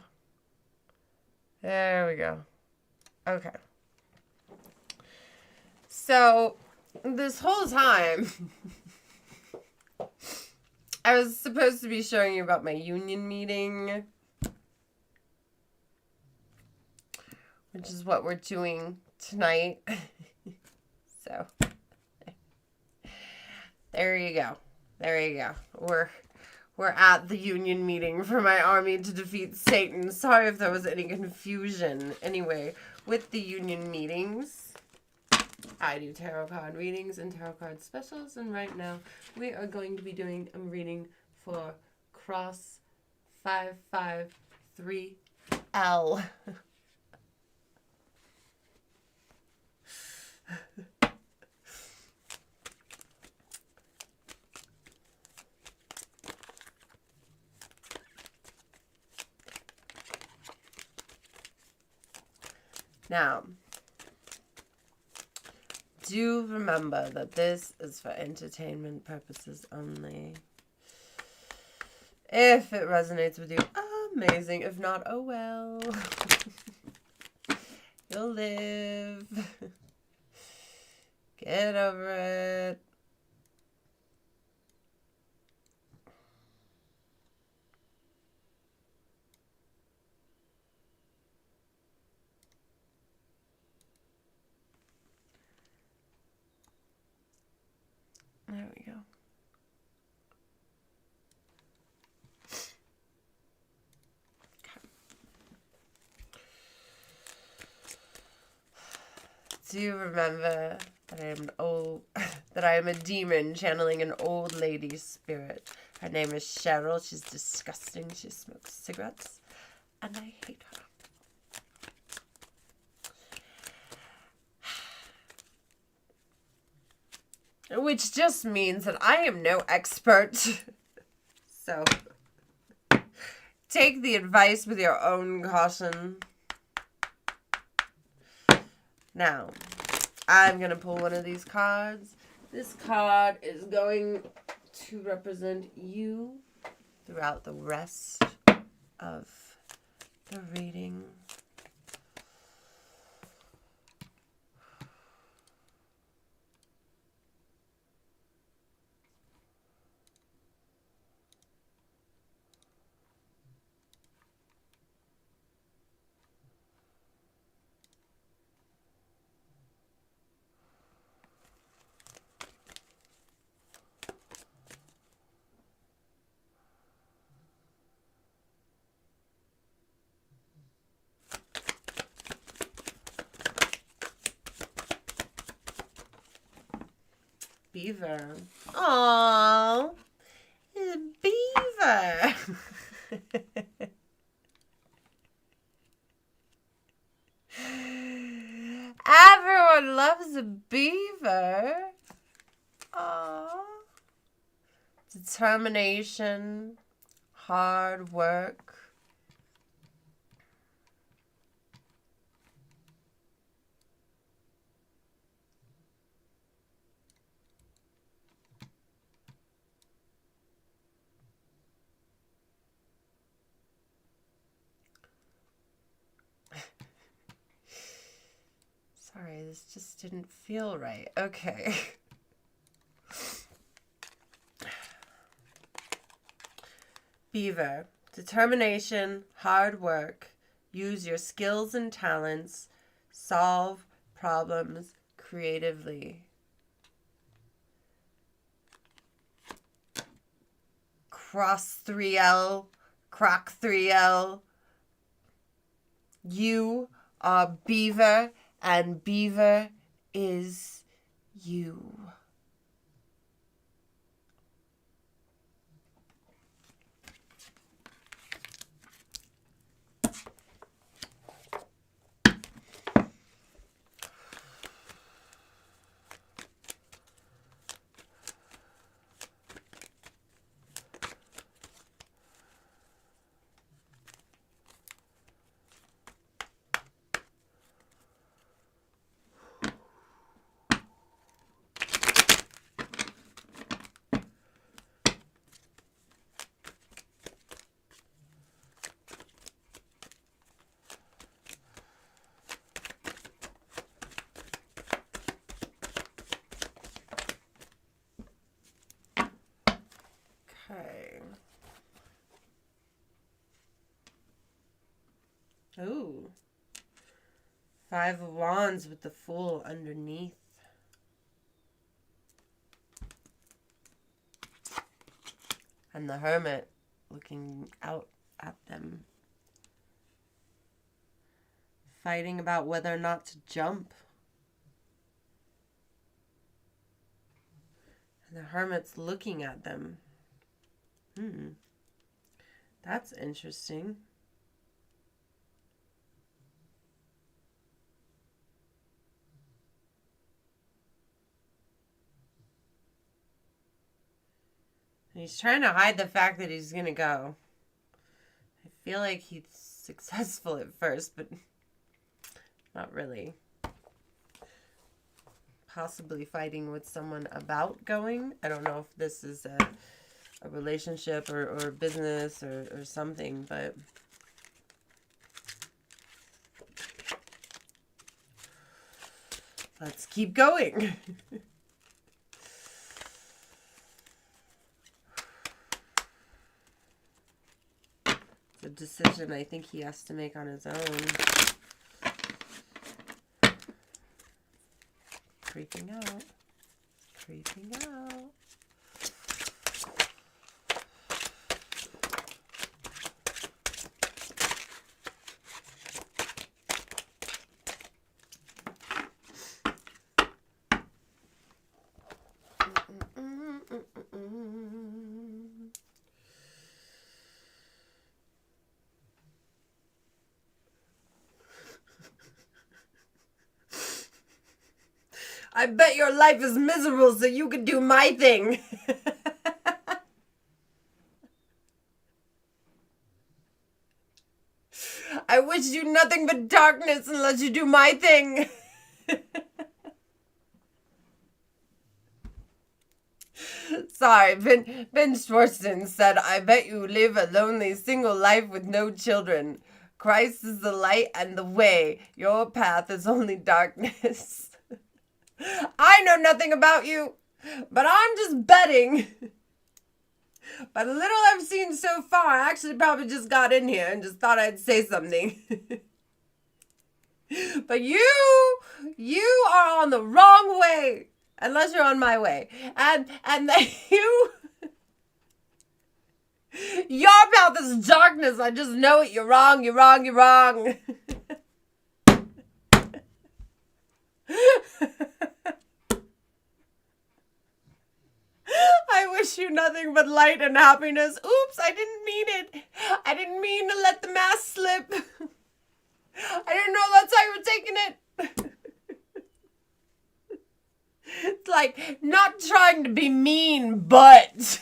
There we go. Okay. So, this whole time, I was supposed to be showing you about my union meeting, which is what we're doing tonight. So, there you go. There you go. We're at the union meeting for my army to defeat Satan. Sorry if there was any confusion. Anyway, with the union meetings, I do tarot card readings and tarot card specials. And right now, we are going to be doing a reading for Cross 553L. Now, do remember that this is for entertainment purposes only. If it resonates with you, amazing. If not, oh well. You'll live. Get over it. do remember that I am a demon channeling an old lady's spirit. Her name is Cheryl. She's disgusting. She smokes cigarettes, and I hate her. Which just means that I am no expert. So, take the advice with your own caution. Now, I'm going to pull one of these cards. This card is going to represent you throughout the rest of the reading. Beaver. Aww. It's a beaver. Everyone loves a beaver. Aww. Determination. Hard work. Sorry, this just didn't feel right. Okay. Beaver. Determination, hard work. Use your skills and talents. Solve problems creatively. Cross 3L. Croc 3L. You are Beaver. And Beaver is you. Okay. Ooh. 5 of Wands with the Fool underneath. And the Hermit looking out at them. Fighting about whether or not to jump. And the Hermit's looking at them. That's interesting. He's trying to hide the fact that he's going to go. I feel like he's successful at first, but not really. Possibly fighting with someone about going. I don't know if this is a relationship or business or something, but let's keep going. It's a decision I think he has to make on his own. Creeping out. Creeping out. I bet your life is miserable so you could do my thing. I wish you nothing but darkness unless you do my thing. Sorry, Ben Schwartzen said, I bet you live a lonely single life with no children. Christ is the light and the way. Your path is only darkness. I know nothing about you, but I'm just betting. But the little I've seen so far, I actually probably just got in here and just thought I'd say something. But you are on the wrong way. Unless you're on my way. And that your path is darkness. I just know it. You're wrong. You're wrong. You're wrong. I wish you nothing but light and happiness. Oops, I didn't mean it. I didn't mean to let the mask slip. I didn't know that's how you were taking it. It's like not trying to be mean, but.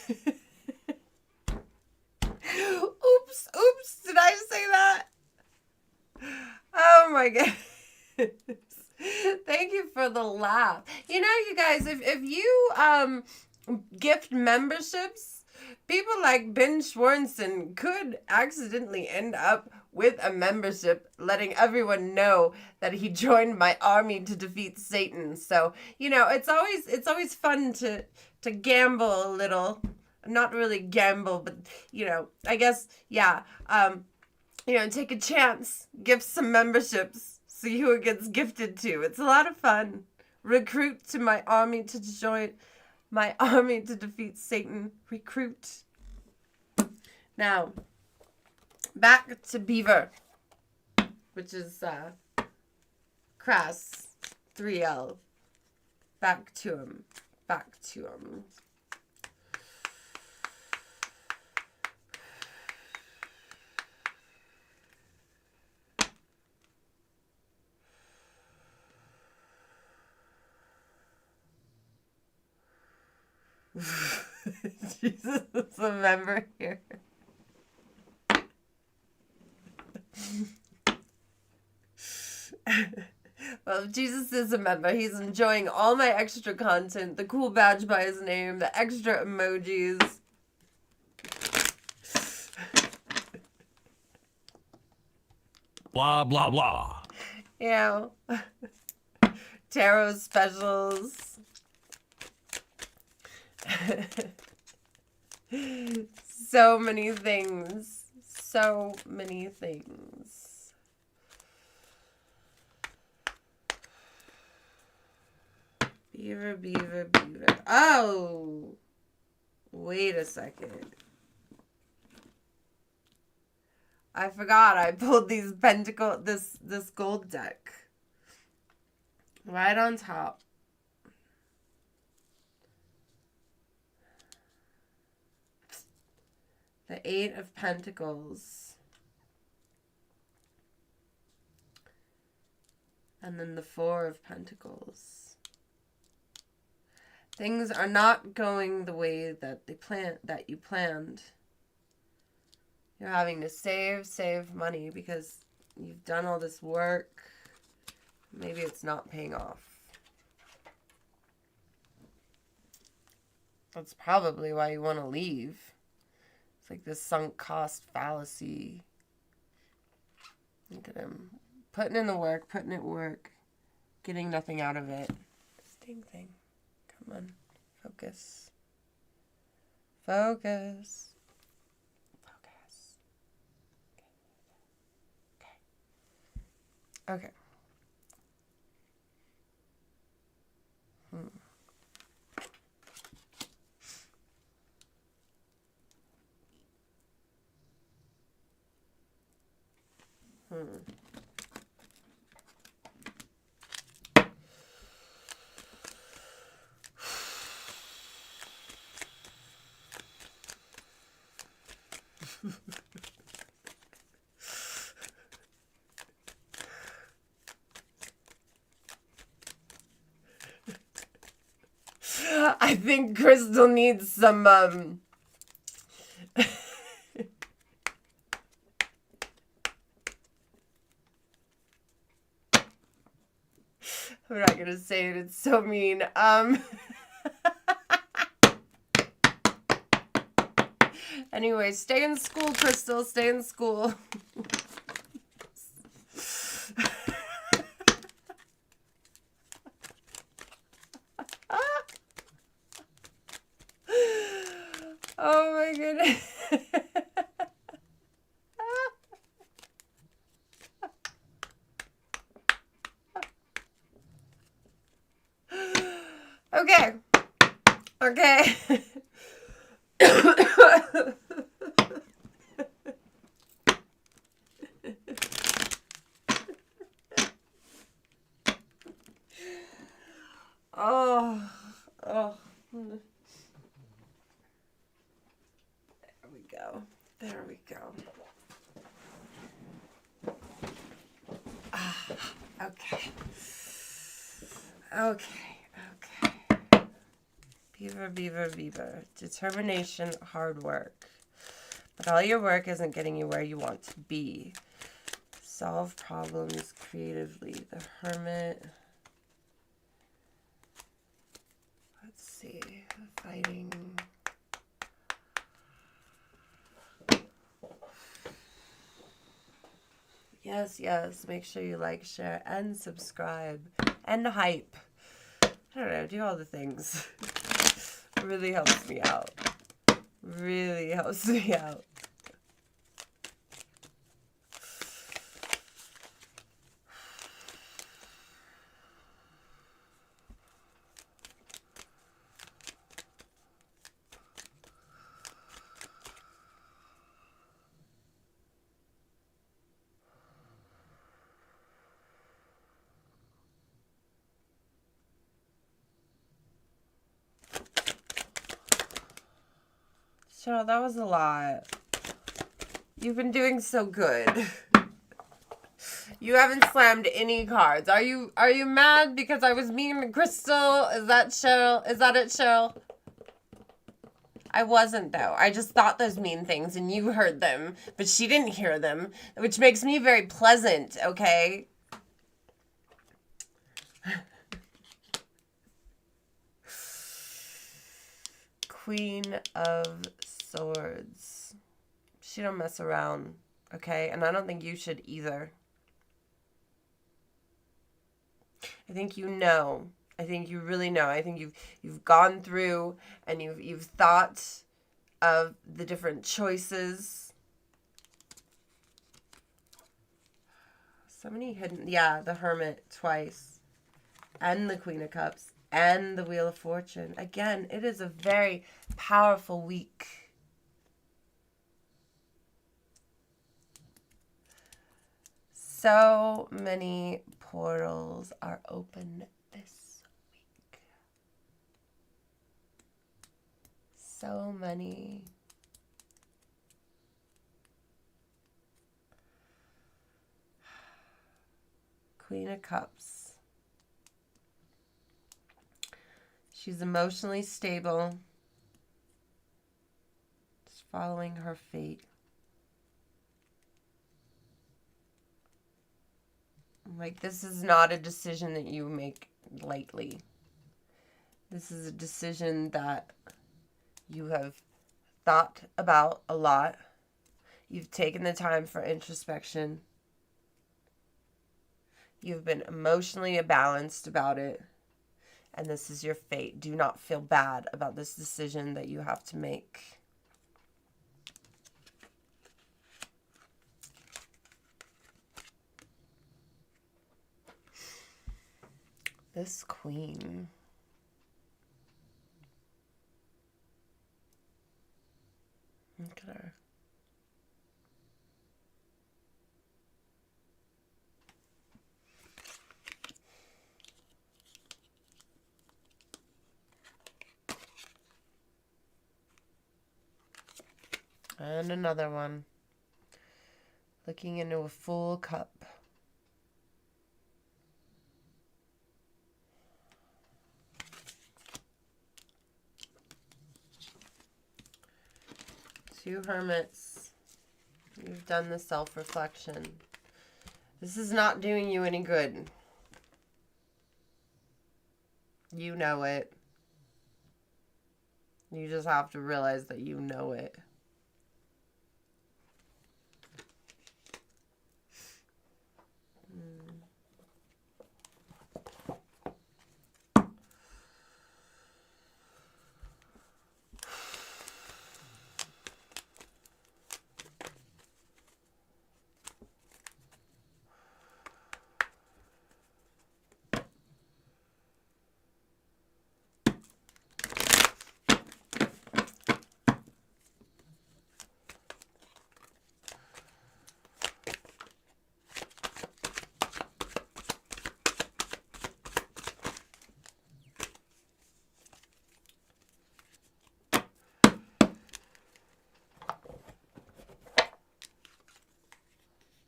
Oops, did I say that? Oh my God. Thank you for the laugh. You know, you guys, if you gift memberships, people like Ben Schwartzen could accidentally end up with a membership letting everyone know that he joined my army to defeat Satan. So, you know, it's always fun to gamble a little. Not really gamble, but, you know, I guess, yeah. You know, take a chance, gift some memberships, see who it gets gifted to. It's a lot of fun. Recruit to my army to join my army to defeat Satan. Recruit. Now, back to Beaver, which is Crass 3L. Back to him. Jesus is a member here. Well, if Jesus is a member, he's enjoying all my extra content, the cool badge by his name, the extra emojis. Blah, blah, blah. You know, tarot specials. So many things. So many things. Beaver. Oh! Wait a second. I forgot I pulled these this gold deck. Right on top. The 8 of Pentacles. And then the 4 of Pentacles. Things are not going the way that you planned. You're having to save money because you've done all this work. Maybe it's not paying off. That's probably why you want to leave. It's like this sunk cost fallacy. Look at him. Putting in the work, getting nothing out of it. Sting thing. Come on. Focus. Okay. I think Crystal needs some, I'm not gonna say it, it's so mean. Anyway, stay in school, Crystal, stay in school. Oh my goodness. Okay. Okay. Oh. Oh. There we go. There we go. Okay. Okay. Okay. Beaver, beaver, beaver. Determination, hard work. But all your work isn't getting you where you want to be. Solve problems creatively. The hermit. Let's see. Fighting. Yes, yes. Make sure you like, share, and subscribe. And hype. I don't know. Do all the things. It really helps me out. Really helps me out. Cheryl, that was a lot. You've been doing so good. You haven't slammed any cards. Are you mad because I was mean to Crystal? Is that Cheryl? Is that it, Cheryl? I wasn't, though. I just thought those mean things and you heard them, but she didn't hear them, which makes me very pleasant, okay? Queen of Swords. She don't mess around, okay? And I don't think you should either. I think you know. I think you really know. I think you've gone through and you've thought of the different choices. So many hidden, yeah, the Hermit twice. And the Queen of Cups. And the Wheel of Fortune. Again, it is a very powerful week. So many portals are open this week. So many. Queen of Cups. She's emotionally stable. Just following her fate. Like, this is not a decision that you make lightly. This is a decision that you have thought about a lot. You've taken the time for introspection. You've been emotionally balanced about it. And this is your fate. Do not feel bad about this decision that you have to make. This queen. Look at her. And another one. Looking into a full cup. Two hermits. You've done the self-reflection. This is not doing you any good. You know it. You just have to realize that you know it.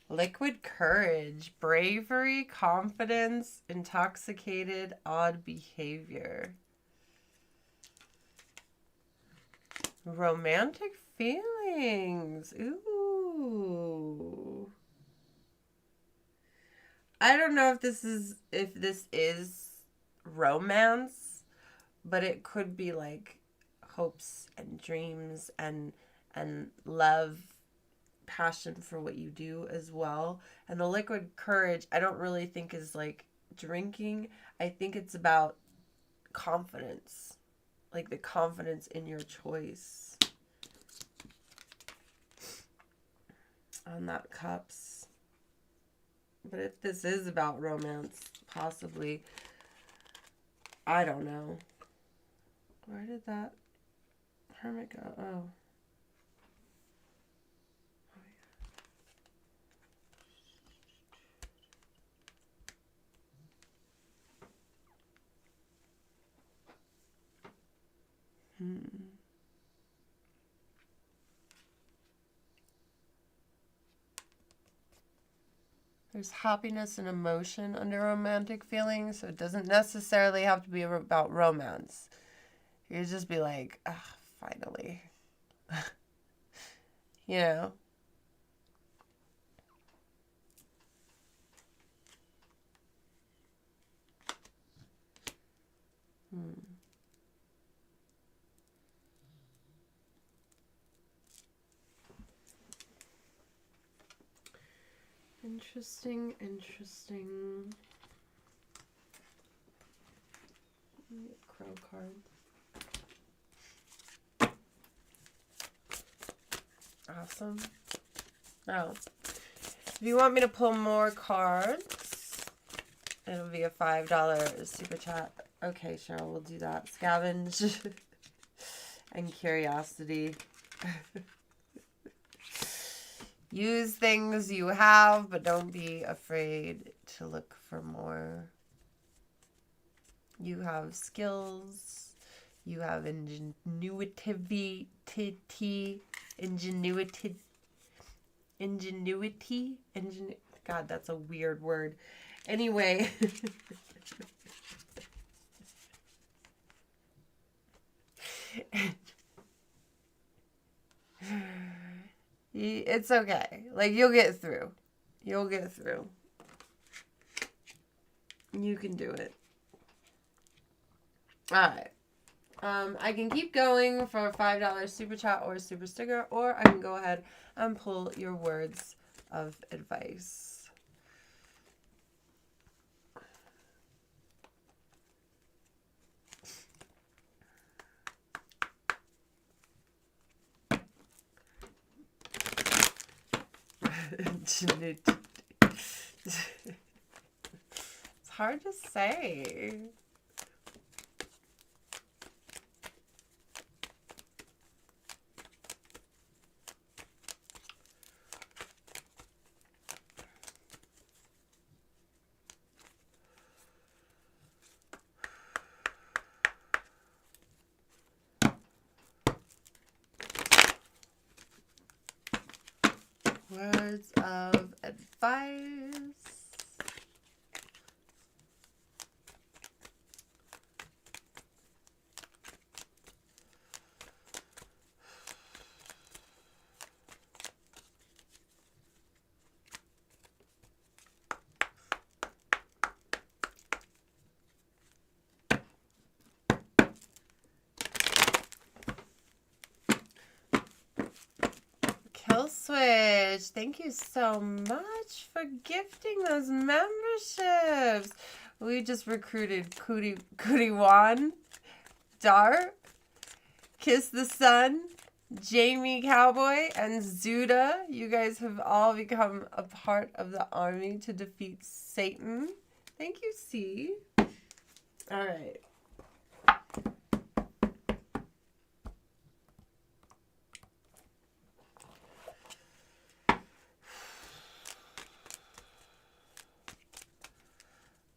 Liquid courage, bravery, confidence, intoxicated, odd behavior. Romantic feelings. Ooh. I don't know if this is romance, but it could be like hopes and dreams and love, passion for what you do as well. And the liquid courage, I don't really think is like drinking. I think it's about confidence, like the confidence in your choice. On that cups. But if this is about romance, possibly, I don't know. Where did that hermit go? Oh. There's happiness and emotion under romantic feelings, so it doesn't necessarily have to be about romance. You just be like, ah, finally. You know? Interesting. Crow card. Awesome. Now, if you want me to pull more cards, it'll be a $5 super chat. Okay, Cheryl, we'll do that. Scavenge and curiosity. Use things you have, but don't be afraid to look for more. You have skills. You have ingenuity. God, that's a weird word. Anyway. It's okay. Like, you'll get through. You'll get through. You can do it. Alright. I can keep going for a $5 super chat or super sticker, or I can go ahead and pull your words of advice. It's hard to say. Words of advice. Kill Switch, thank you so much for gifting those memberships. We just recruited Cootie Wan, Dart, Kiss the Sun, Jamie Cowboy, and Zuda. You guys have all become a part of the army to defeat Satan. Thank you, C. All right.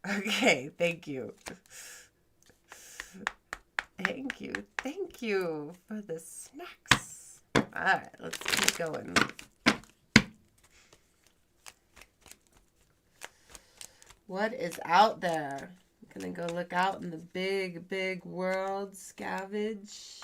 Okay, thank you. Thank you for the snacks. Alright, let's keep going. What is out there? I'm gonna go look out in the big, big world, scavenge.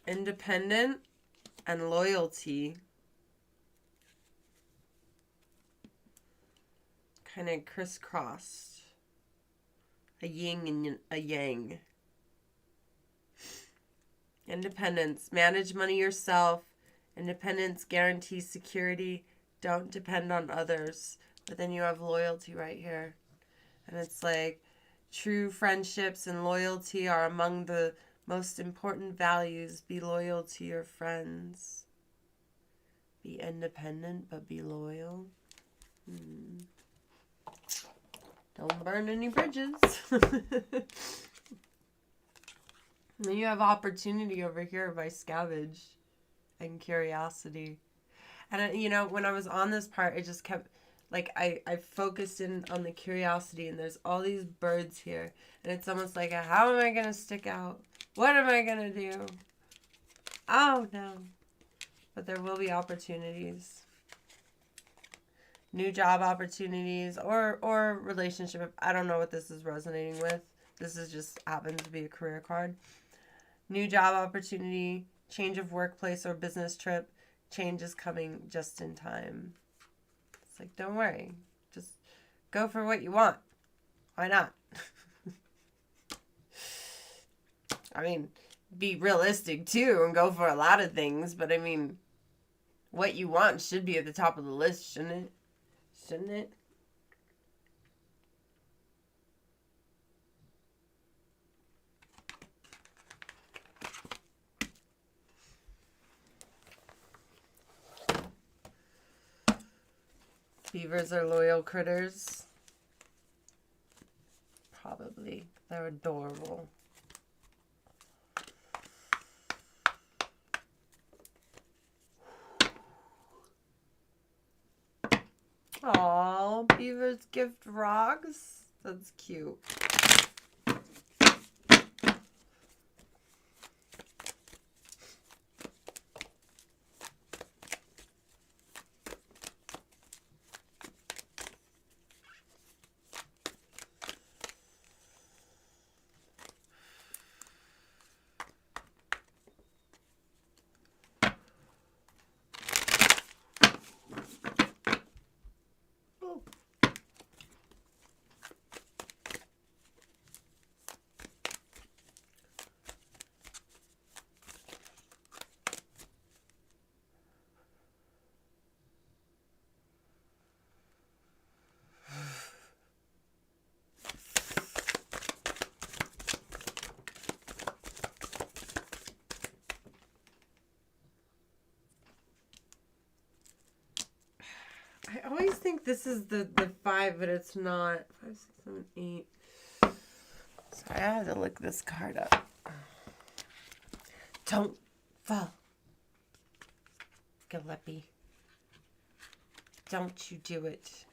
Independent and loyalty kind of crisscrossed. A yin and a yang. Independence. Manage money yourself. Independence guarantees security. Don't depend on others. But then you have loyalty right here. And it's like true friendships and loyalty are among the most important values. Be loyal to your friends. Be independent, but be loyal. Don't burn any bridges. Then you have opportunity over here by scavenge and curiosity. And, you know, when I was on this part, it just kept, like, I focused in on the curiosity, and there's all these birds here. And it's almost like, how am I going to stick out? What am I going to do? Oh, no. But there will be opportunities. New job opportunities or relationship. I don't know what this is resonating with. This is just happens to be a career card. New job opportunity, change of workplace or business trip. Change is coming just in time. It's like, don't worry. Just go for what you want. Why not? I mean, be realistic too and go for a lot of things. But I mean, what you want should be at the top of the list, shouldn't it? Shouldn't it? Beavers are loyal critters. Probably. They're adorable. Aw, beavers gift rocks. That's cute. I always think this is the 5, but it's not. 5, 6, 7, 8. Sorry, I had to look this card up. Don't fall. Gillespie. Don't you do it.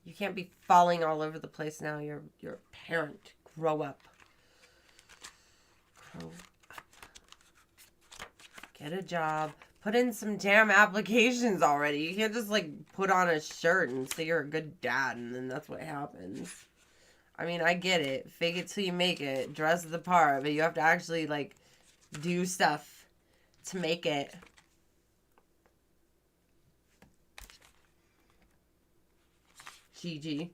You can't be falling all over the place now. You're a parent. Grow up. Grow up. Get a job. Put in some damn applications already. You can't just, like, put on a shirt and say you're a good dad, and then that's what happens. I mean, I get it. Fake it till you make it. Dress the part. But you have to actually, like, do stuff to make it. GG.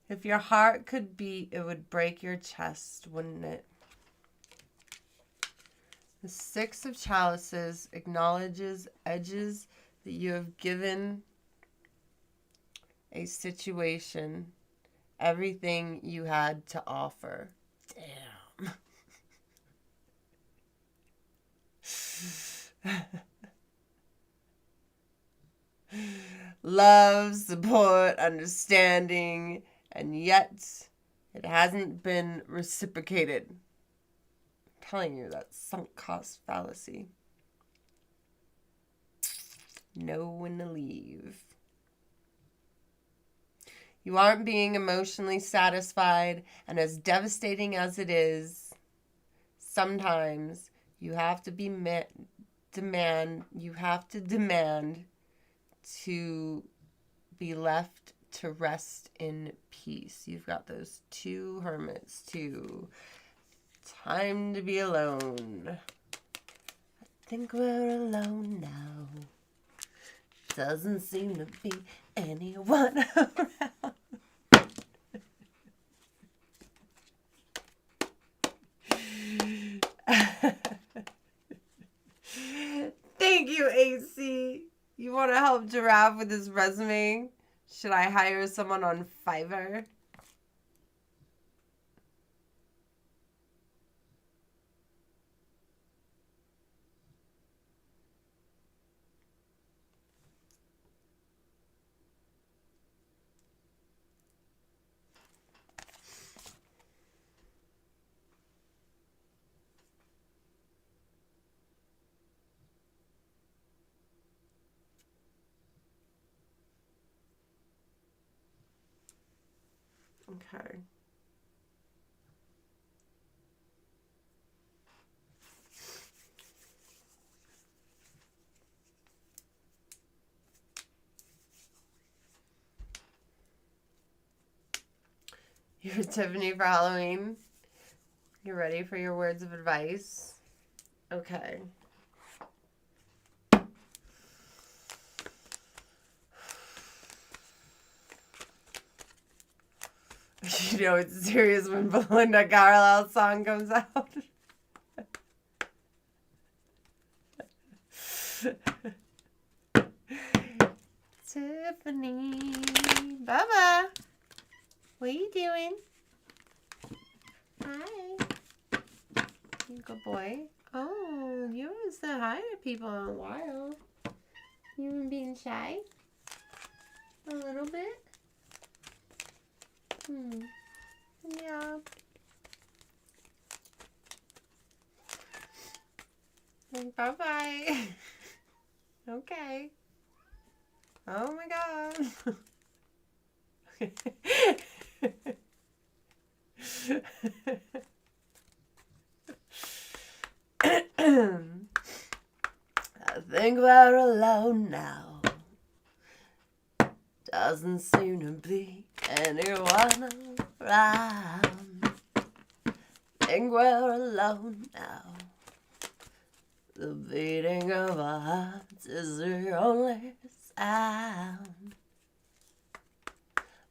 If your heart could beat, it would break your chest, wouldn't it? The Six of Chalices acknowledges edges that you have given a situation everything you had to offer. Damn. Love, support, understanding, and yet it hasn't been reciprocated. I'm telling you, that sunk cost fallacy. Know when to leave. You aren't being emotionally satisfied, and as devastating as it is, sometimes you have to demand to be left to rest in peace. You've got those two hermits too. Time to be alone. I think we're alone now. Doesn't seem to be anyone around. Thank you, AC. You want to help Giraffe with his resume? Should I hire someone on Fiverr? Okay. You're Tiffany for Halloween. You ready for your words of advice? Okay. You know it's serious when Belinda Carlisle's song comes out. Tiffany. Bubba. What are you doing? Hi. Good boy. Oh, you haven't said hi to people in a while. You been being shy? A little bit? Yeah. Bye-bye. Okay. Oh my God. I think we're alone now. Doesn't seem to be anyone around. Think we're alone now. The beating of our hearts is the only sound.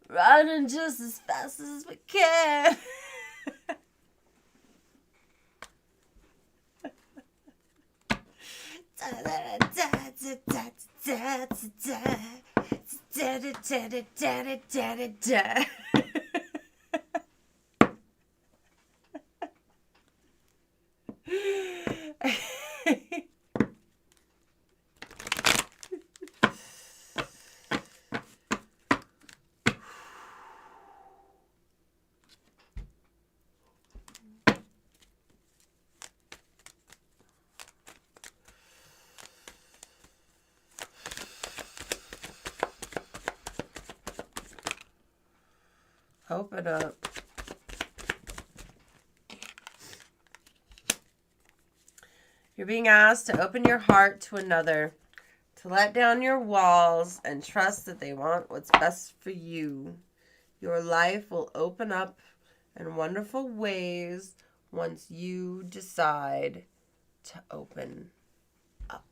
Running just as fast as we can. Open up. You're being asked to open your heart to another, to let down your walls and trust that they want what's best for you. Your life will open up in wonderful ways once you decide to open up.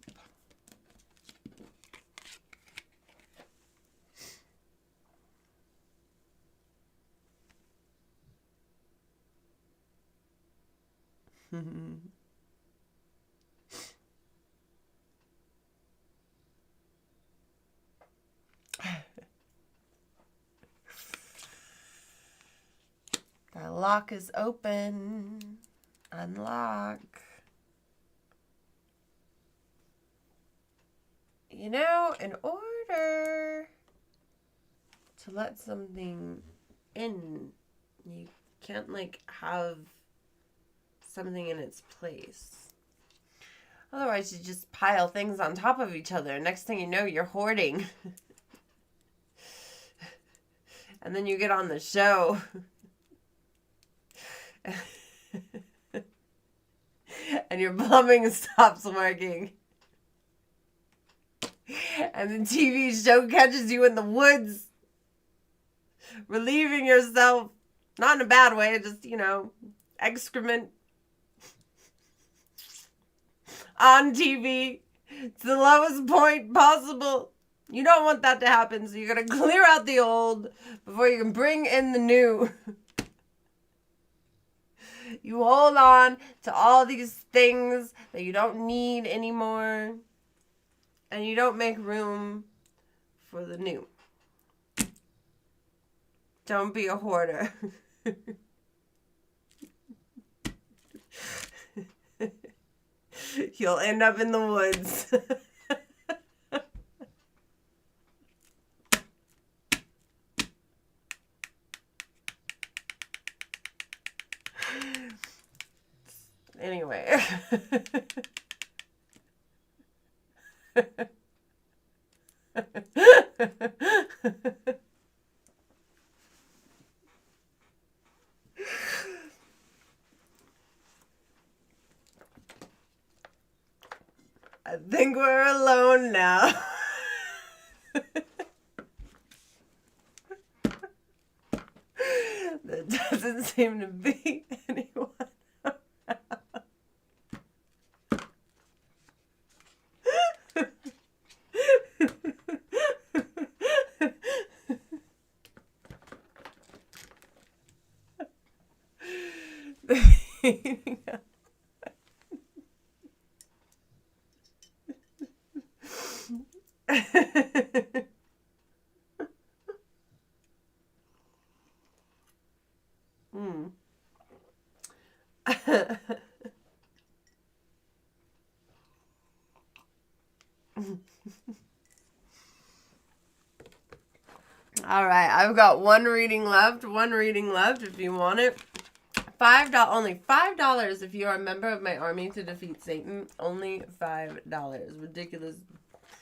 The lock is open. Unlock. You know, in order to let something in, you can't like have something in its place. Otherwise, you just pile things on top of each other. Next thing you know, you're hoarding. And then you get on the show. And your plumbing stops working. And the TV show catches you in the woods, relieving yourself. Not in a bad way, just, you know, excrement on TV to the lowest point possible. You don't want that to happen, so you're going to clear out the old before you can bring in the new. You hold on to all these things that you don't need anymore, and you don't make room for the new. Don't be a hoarder. You'll end up in the woods. Anyway. I think we're alone now. There doesn't seem to be anyone. All right, I've got one reading left if you want it. Only $5 if you are a member of my army to defeat Satan. Only $5. Ridiculous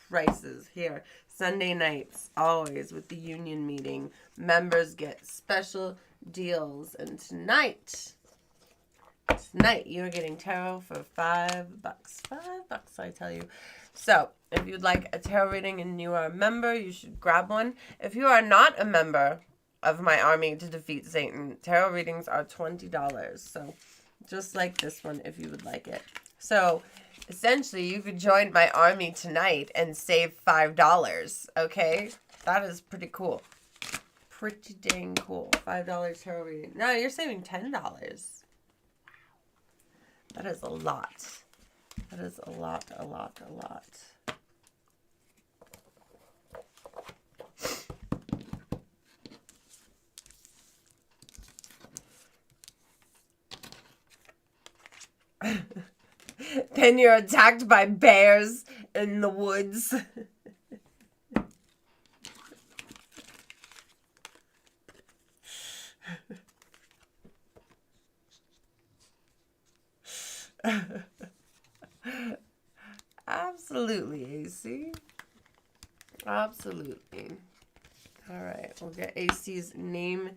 prices here. Sunday nights, always with the union meeting. Members get special deals. And tonight you're getting tarot for $5. $5, I tell you. So, if you'd like a tarot reading and you are a member, you should grab one. If you are not a member of my army to defeat Satan, tarot readings are $20. So, just like this one if you would like it. So, essentially, you could join my army tonight and save $5, okay? That is pretty cool. Pretty dang cool. $5 tarot reading. No, you're saving $10. That is a lot. That is a lot. Then you're attacked by bears in the woods. Absolutely, AC. Absolutely. All right, we'll get AC's name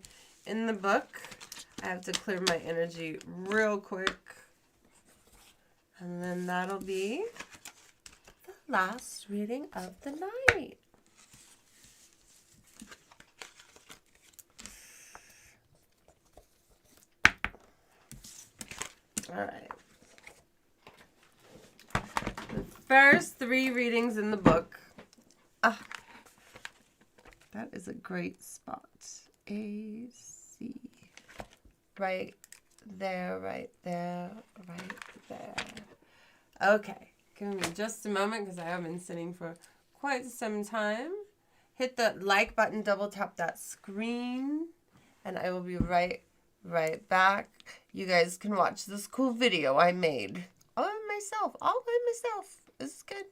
in the book. I have to clear my energy real quick. And then that'll be the last reading of the night. All right. The first 3 readings in the book. Ah, that is a great spot. A, C. Right there, right there, right there. Okay. Give me just a moment because I have been sitting for quite some time. Hit the like button, double tap that screen, and I will be right back. You guys can watch this cool video I made all by myself. This is good.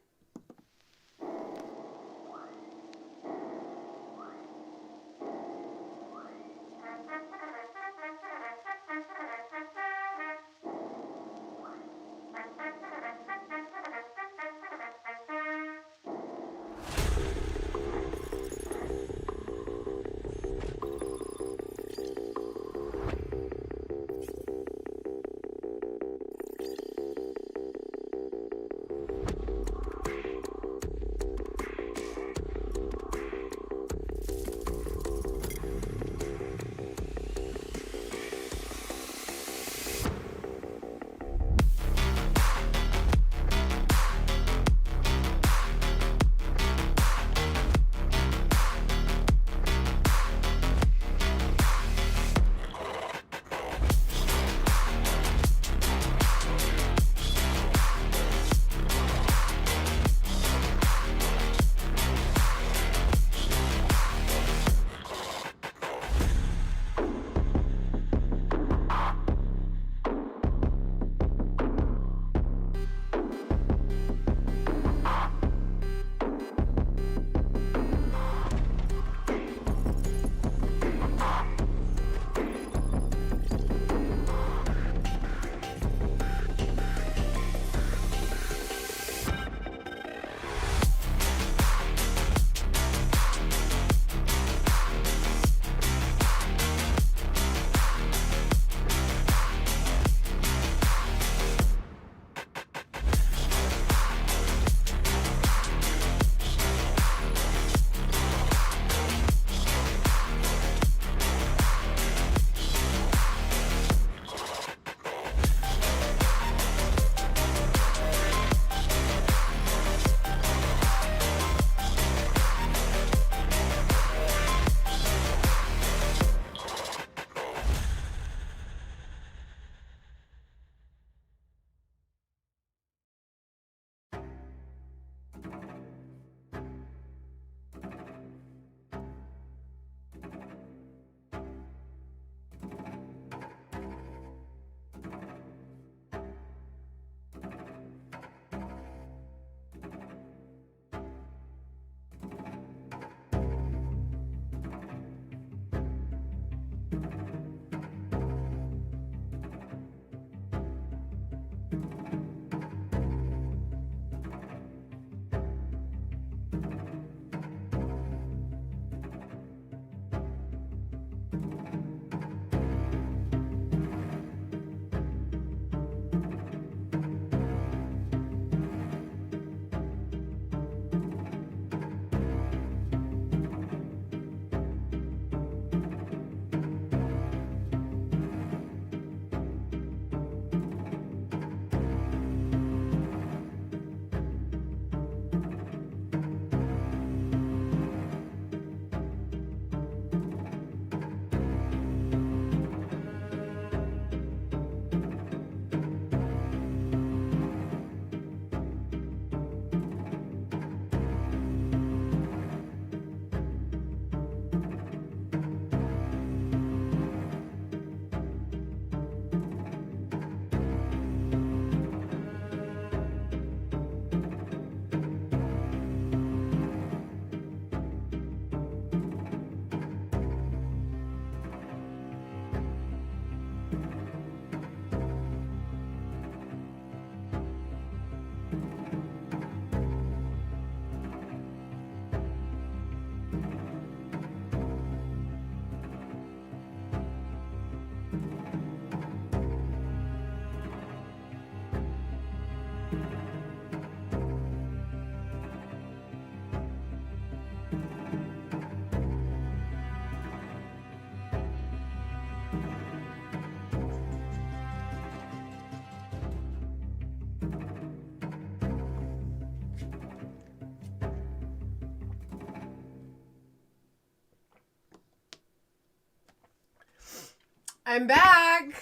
I'm back.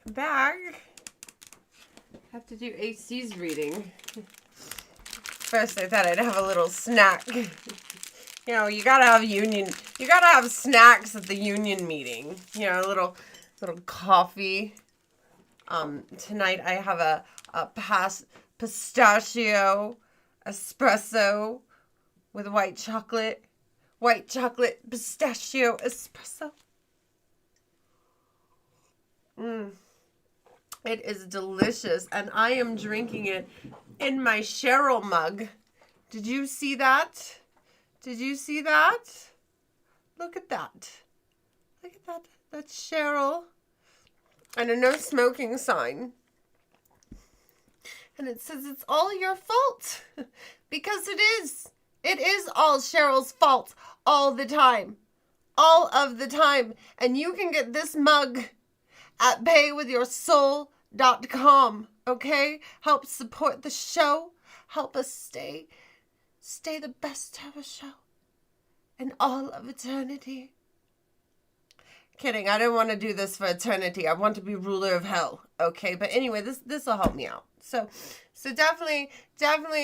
I'm back. I have to do AC's reading. First, I thought I'd have a little snack. You know, you gotta have snacks at the union meeting. You know, a little coffee. Tonight I have a pistachio espresso with white chocolate pistachio espresso. It is delicious, and I am drinking it in my Cheryl mug. Did you see that? Did you see that? Look at that. Look at that. That's Cheryl. And a no smoking sign. And it says it's all your fault. Because it is. It is all Cheryl's fault all the time. All of the time. And you can get this mug at paywithyoursoul.com. Okay? Help support the show. Help us stay the best ever show in all of eternity. Kidding, I don't want to do this for eternity. I want to be ruler of hell. Okay? But anyway, this will help me out. So definitely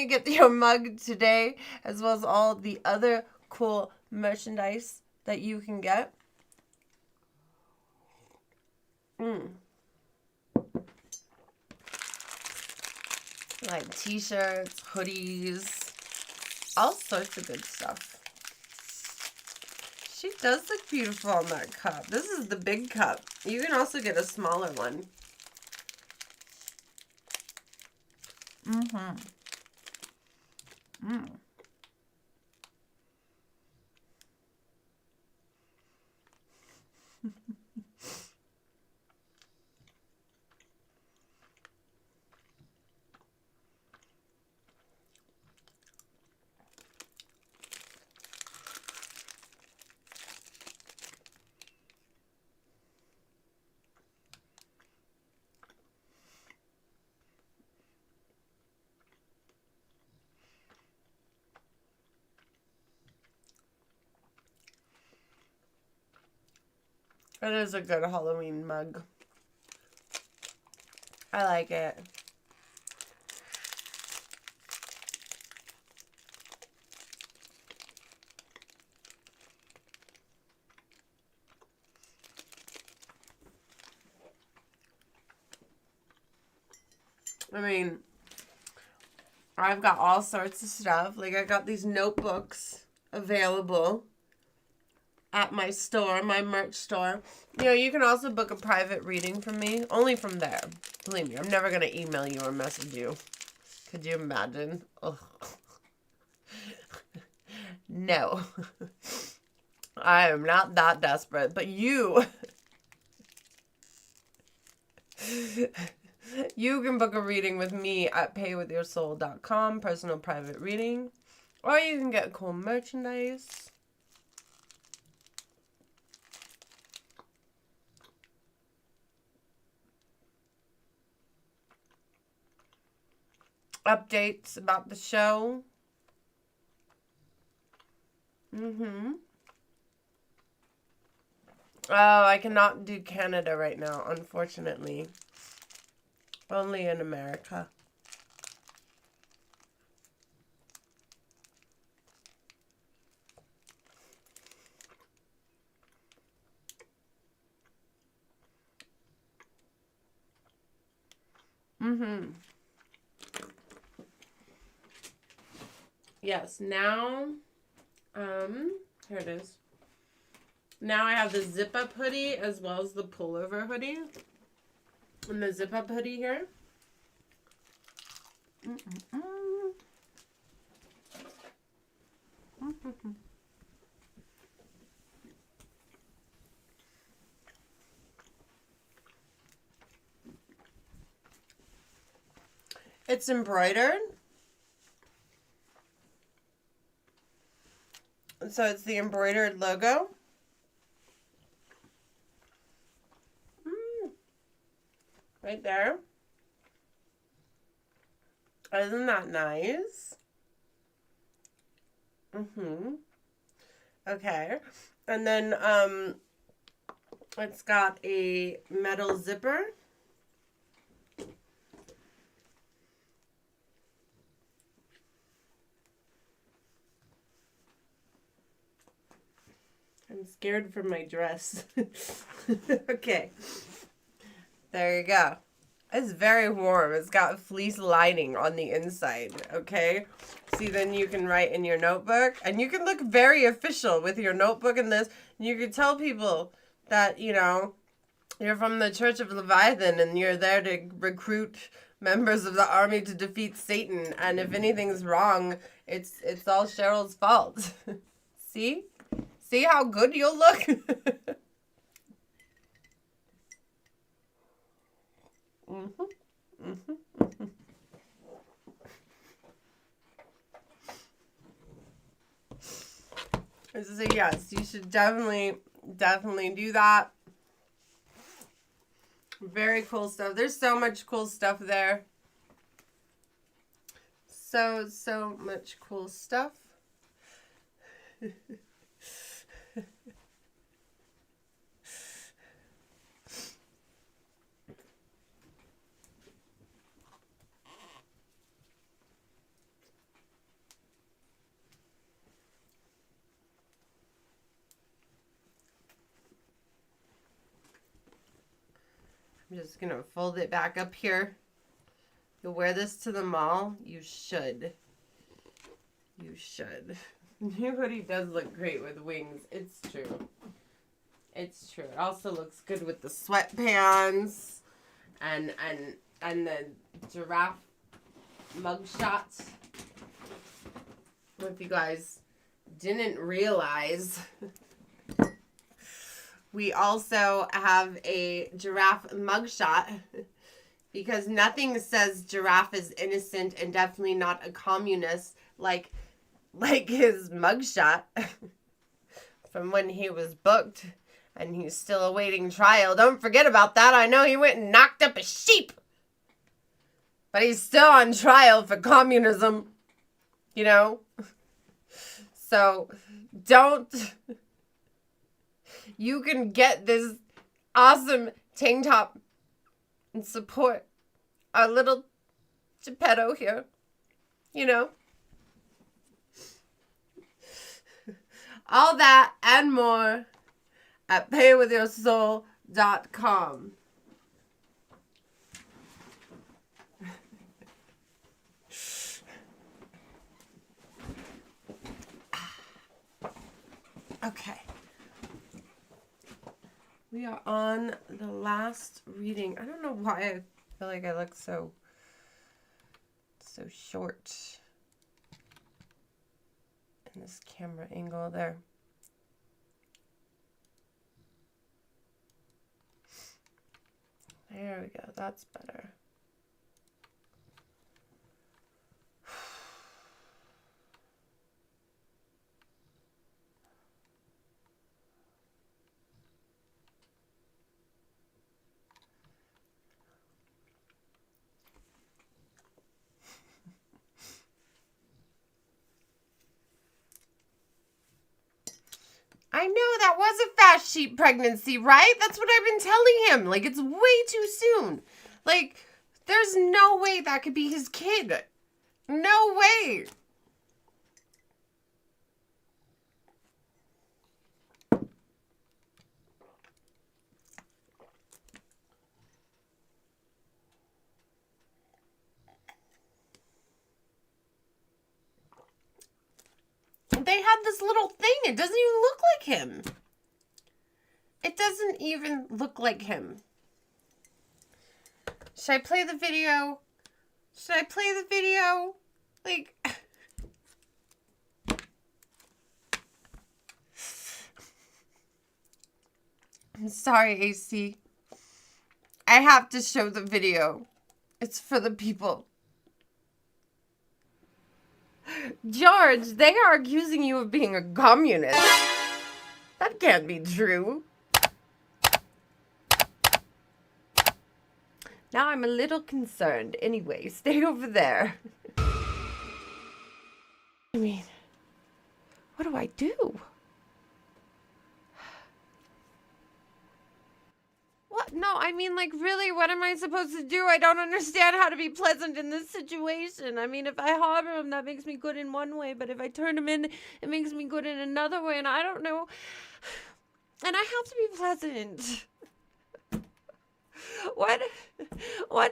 get your mug today, as well as all the other cool merchandise that you can get. Like t-shirts, hoodies, all sorts of good stuff. She does look beautiful on that cup. This is the big cup. You can also get a smaller one. It is a good Halloween mug. I like it. I mean, I've got all sorts of stuff. Like, I got these notebooks available at my store, my merch store. You know, you can also book a private reading from me. Only from there. Believe me, I'm never going to email you or message you. Could you imagine? Ugh. No. I am not that desperate. But you... you can book a reading with me at paywithyoursoul.com. Personal private reading. Or you can get cool merchandise. Updates about the show. Oh, I cannot do Canada right now, unfortunately. Only in America. Yes, now, here it is. Now I have the zip-up hoodie as well as the pullover hoodie. And the zip-up hoodie here. It's embroidered. So it's the embroidered logo. Right there. Isn't that nice? Okay. And then It's got a metal zipper. I'm scared for my dress. Okay. There you go. It's very warm. It's got fleece lining on the inside, okay? See, then you can write in your notebook, and you can look very official with your notebook and this. And you can tell people that, you know, you're from the Church of Leviathan and you're there to recruit members of the army to defeat Satan. And if anything's wrong, it's all Cheryl's fault. See? See how good you'll look? So yes, you should definitely do that. Very cool stuff. There's so much cool stuff there. So much cool stuff. I'm just gonna fold it back up here. You'll wear this to the mall? You should. You should. Nobody does look great with wings. It's true. It's true. It also looks good with the sweatpants and the giraffe mugshot. If you guys didn't realize, we also have a giraffe mugshot because nothing says Giraffe is innocent and definitely not a communist like his mugshot from when he was booked and he's still awaiting trial. Don't forget about that. I know he went and knocked up a sheep, but he's still on trial for communism, you know? So don't... You can get this awesome tank top and support our little Geppetto here, you know? All that and more at paywithyoursoul.com. Okay. We are on the last reading. I don't know why I feel like I look so short in this camera angle there. There we go. That's better. I know that was a fast sheep pregnancy, right? That's what I've been telling him. Like, it's way too soon. Like, there's no way that could be his kid. No way. They had this little thing. It doesn't even look like him. It doesn't even look like him. Should I play the video? Should I play the video? Like... I'm sorry, AC. I have to show the video. It's for the people. George, they are accusing you of being a communist. That can't be true. Now I'm a little concerned. Anyway, stay over there. I mean, what do I do? No, I mean, like, really, what am I supposed to do? I don't understand how to be pleasant in this situation. I mean, if I harbor him, that makes me good in one way, but if I turn him in, it makes me good in another way, and I don't know. And I have to be pleasant. What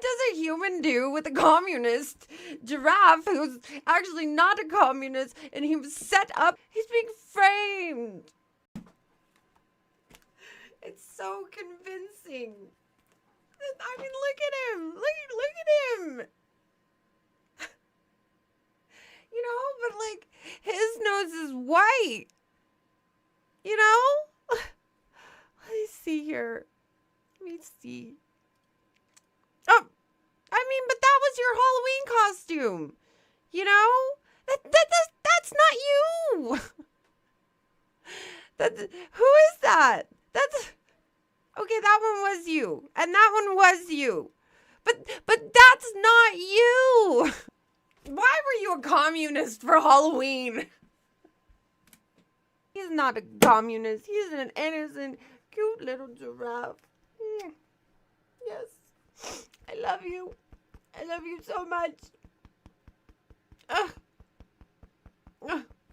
does a human do with a communist giraffe who's actually not a communist, and he was set up, he's being framed. It's so convincing. I mean, look at him. Look at him. You know, but like, his nose is white. You know? Let me see here. Let me see. Oh, I mean, but that was your Halloween costume. You know? That's not you. Who is that? Okay, that one was you. And that one was you. But that's not you. Why were you a communist for Halloween? He's not a communist. He's an innocent, cute little giraffe. Yes. I love you. I love you so much.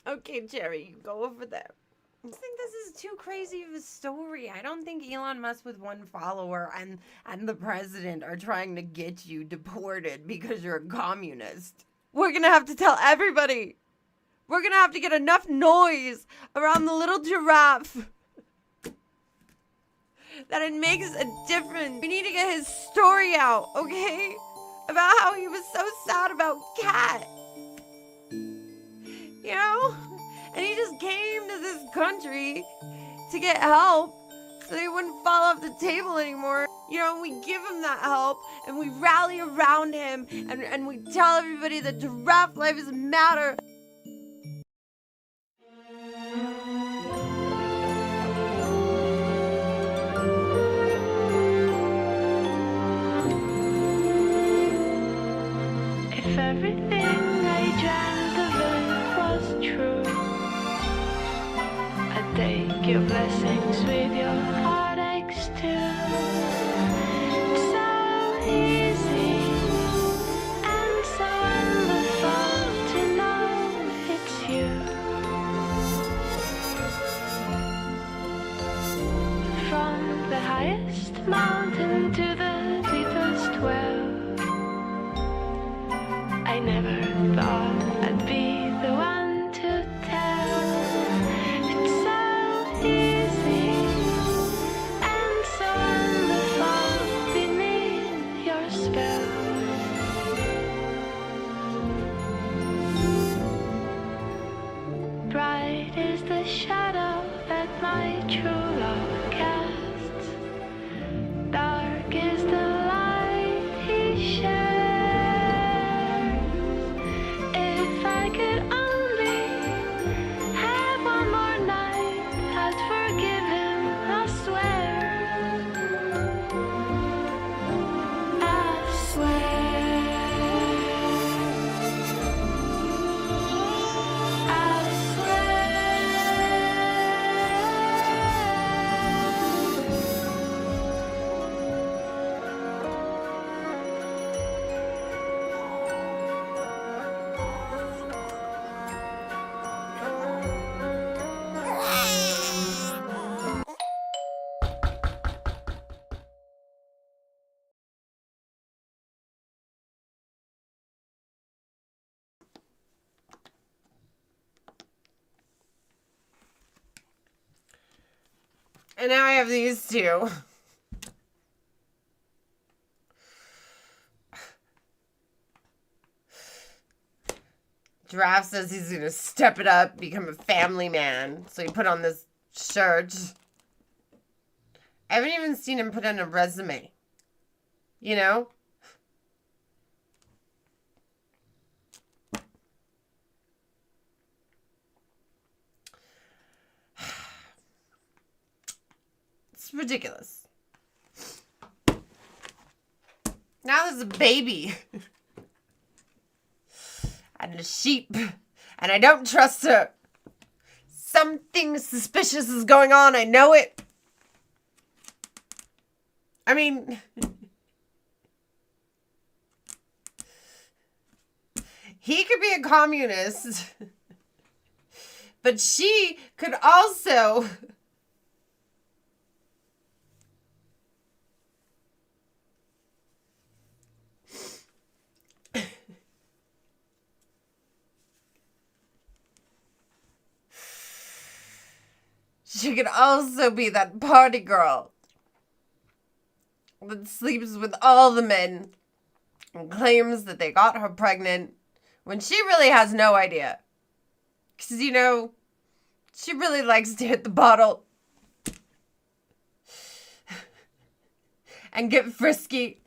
Okay, Cherry, you go over there. I think this is too crazy of a story. I don't think Elon Musk with one follower and the president are trying to get you deported because you're a communist. We're gonna have to tell everybody. We're gonna have to get enough noise around the little giraffe that it makes a difference. We need to get his story out, okay? About how he was so sad about Cat. You know? And he just came to this country to get help so he wouldn't fall off the table anymore. You know, we give him that help and we rally around him and we tell everybody that giraffe life is matter. If everything I dreamt of it was true, I'd take your blessings with your heartaches too. It's so easy and so wonderful to know it's you. From the highest mountain to the deepest well, I never thought I'd be the one to tell. It's so easy and so wonderful beneath your spell. Bright is the shadow that my true love casts. Dark is the light he shares. If I could only have one more night, I'd forgive him, I swear. I swear. I swear. And now I have these two. Giraffe says he's gonna step it up, become a family man. So he put on this shirt. I haven't even seen him put on a resume. You know? It's ridiculous. Now there's a baby. And a sheep. And I don't trust her. Something suspicious is going on. I know it. I mean, he could be a communist, but she could also... She could also be that party girl that sleeps with all the men and claims that they got her pregnant when she really has no idea. Because, you know, she really likes to hit the bottle and get frisky.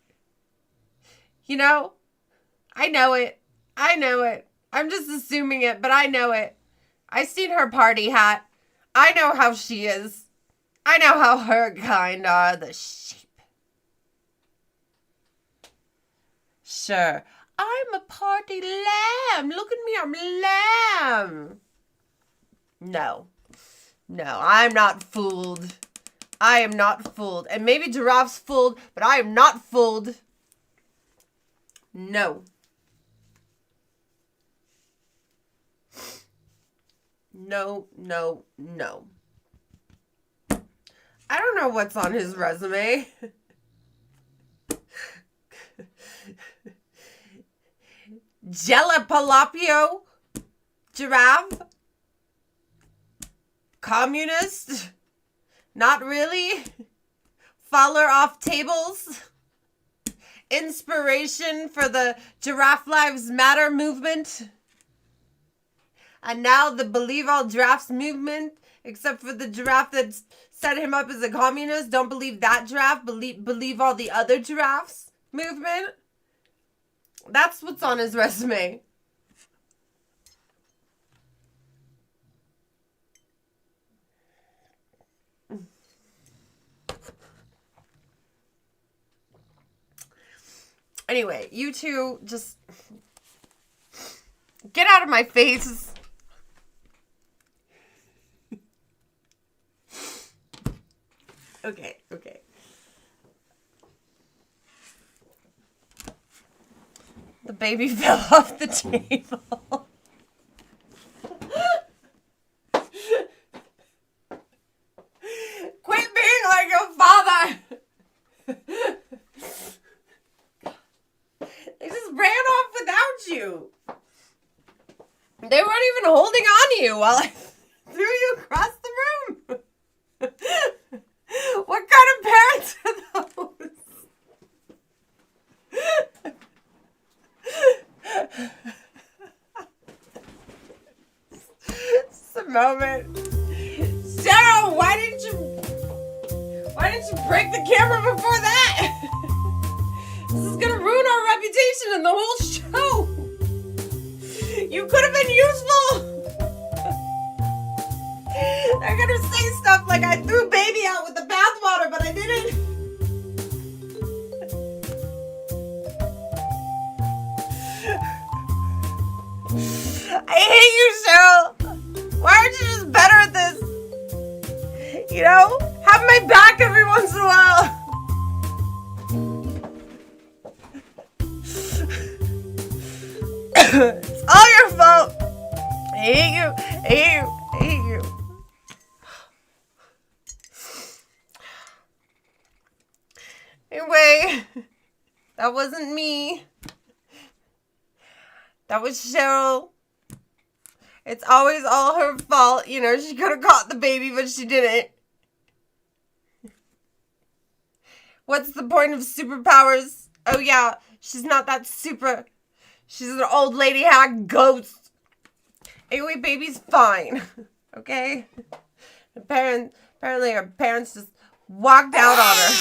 You know, I know it. I know it. I'm just assuming it, but I know it. I seen her party hat. I know how she is. I know how her kind are, the sheep. Sure, I'm a party lamb. Look at me, I'm lamb. No, I'm not fooled. I am not fooled. And maybe Giraffe's fooled, but I am not fooled. No. No. I don't know what's on his resume. Jalapalapio? Giraffe? Communist? Not really? Faller off tables? Inspiration for the Giraffe Lives Matter movement? And now the Believe All Giraffes movement, except for the giraffe that set him up as a communist, don't believe that giraffe, believe all the other giraffes movement. That's what's on his resume. Anyway, you two just get out of my face. Okay. The baby fell off the table. Quit being like your father. They just ran off without you. They weren't even holding on to you while I threw you across the room. What kind of parents are those? Just a moment. Cheryl, why didn't you break the camera before that? This is gonna ruin our reputation and the whole show. You could have been useful. They're gonna say stuff like I threw baby out with the bathwater, but I didn't. I hate you, Cheryl. Why aren't you just better at this? You know, have my back every once in a while. It's all your fault. I hate you. Anyway, that wasn't me. That was Cheryl. It's always all her fault. You know, she could have caught the baby, but she didn't. What's the point of superpowers? Oh yeah, she's not that super. She's an old lady hack ghost. Anyway, baby's fine. Okay? Apparently her parents just walked out on her.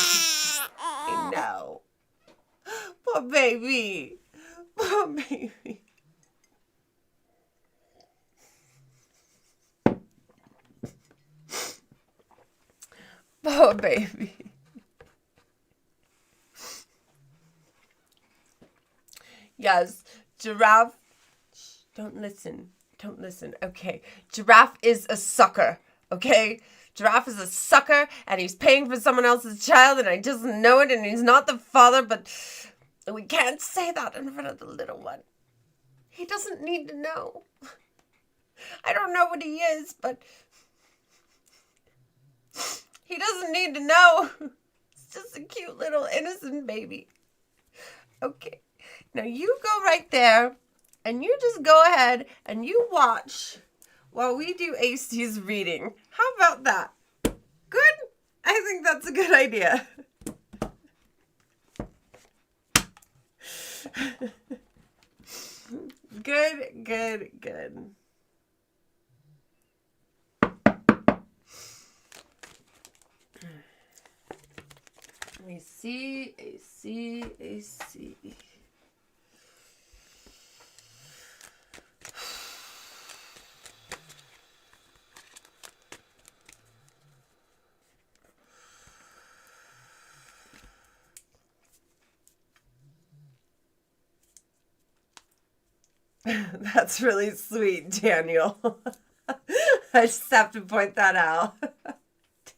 I know. Poor baby. Poor baby. Poor baby. Yes, Giraffe. Shh, don't listen. Okay. Giraffe is a sucker. Okay? Giraffe is a sucker, and he's paying for someone else's child, and I just know it, and he's not the father, but we can't say that in front of the little one. He doesn't need to know. I don't know what he is, but he doesn't need to know. It's just a cute little innocent baby. Okay, now you go right there, and you just go ahead and you watch while we do AC's reading. How about that? Good? I think that's a good idea. Good, good, good. AC. That's really sweet, Daniel. I just have to point that out.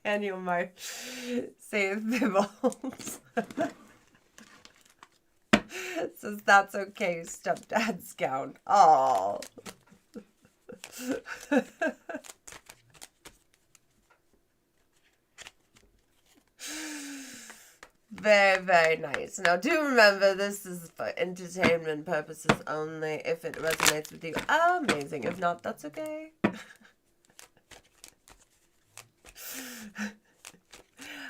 Daniel might say Bibbles. Says that's okay, stepdad's gown. Oh. Very, very nice. Now, do remember, this is for entertainment purposes only. If it resonates with you, amazing. If not, that's okay.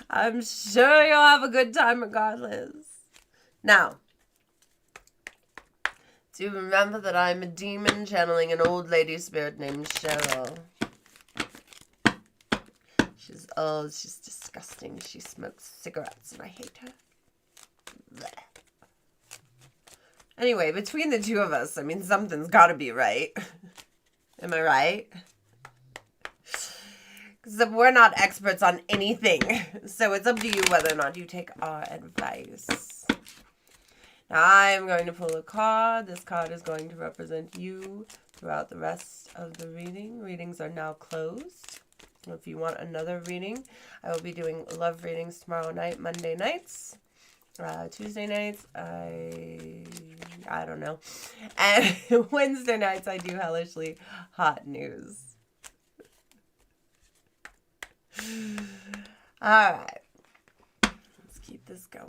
I'm sure you'll have a good time regardless. Now, do remember that I'm a demon channeling an old lady spirit named Cheryl. She's disgusting. She smokes cigarettes and I hate her. Blech. Anyway, between the two of us, I mean, something's got to be right. Am I right? Because we're not experts on anything. So it's up to you whether or not you take our advice. Now I'm going to pull a card. This card is going to represent you throughout the rest of the reading. Readings are now closed. If you want another reading, I will be doing love readings tomorrow night, Monday nights, Tuesday nights, I don't know. And Wednesday nights I do hellishly hot news. All right. Let's keep this going.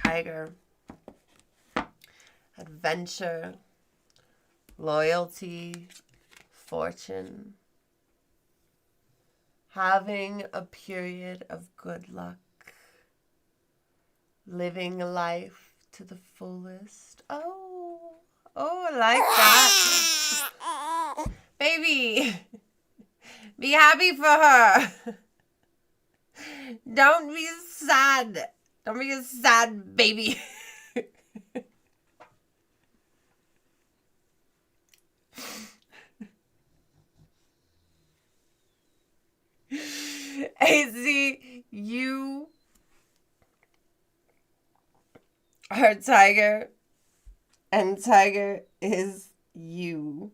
Tiger, adventure, loyalty, fortune, having a period of good luck, living life to the fullest. Oh, I like that. Baby, be happy for her. Don't be sad. Don't be a sad baby. AC, you are Tiger, and Tiger is you.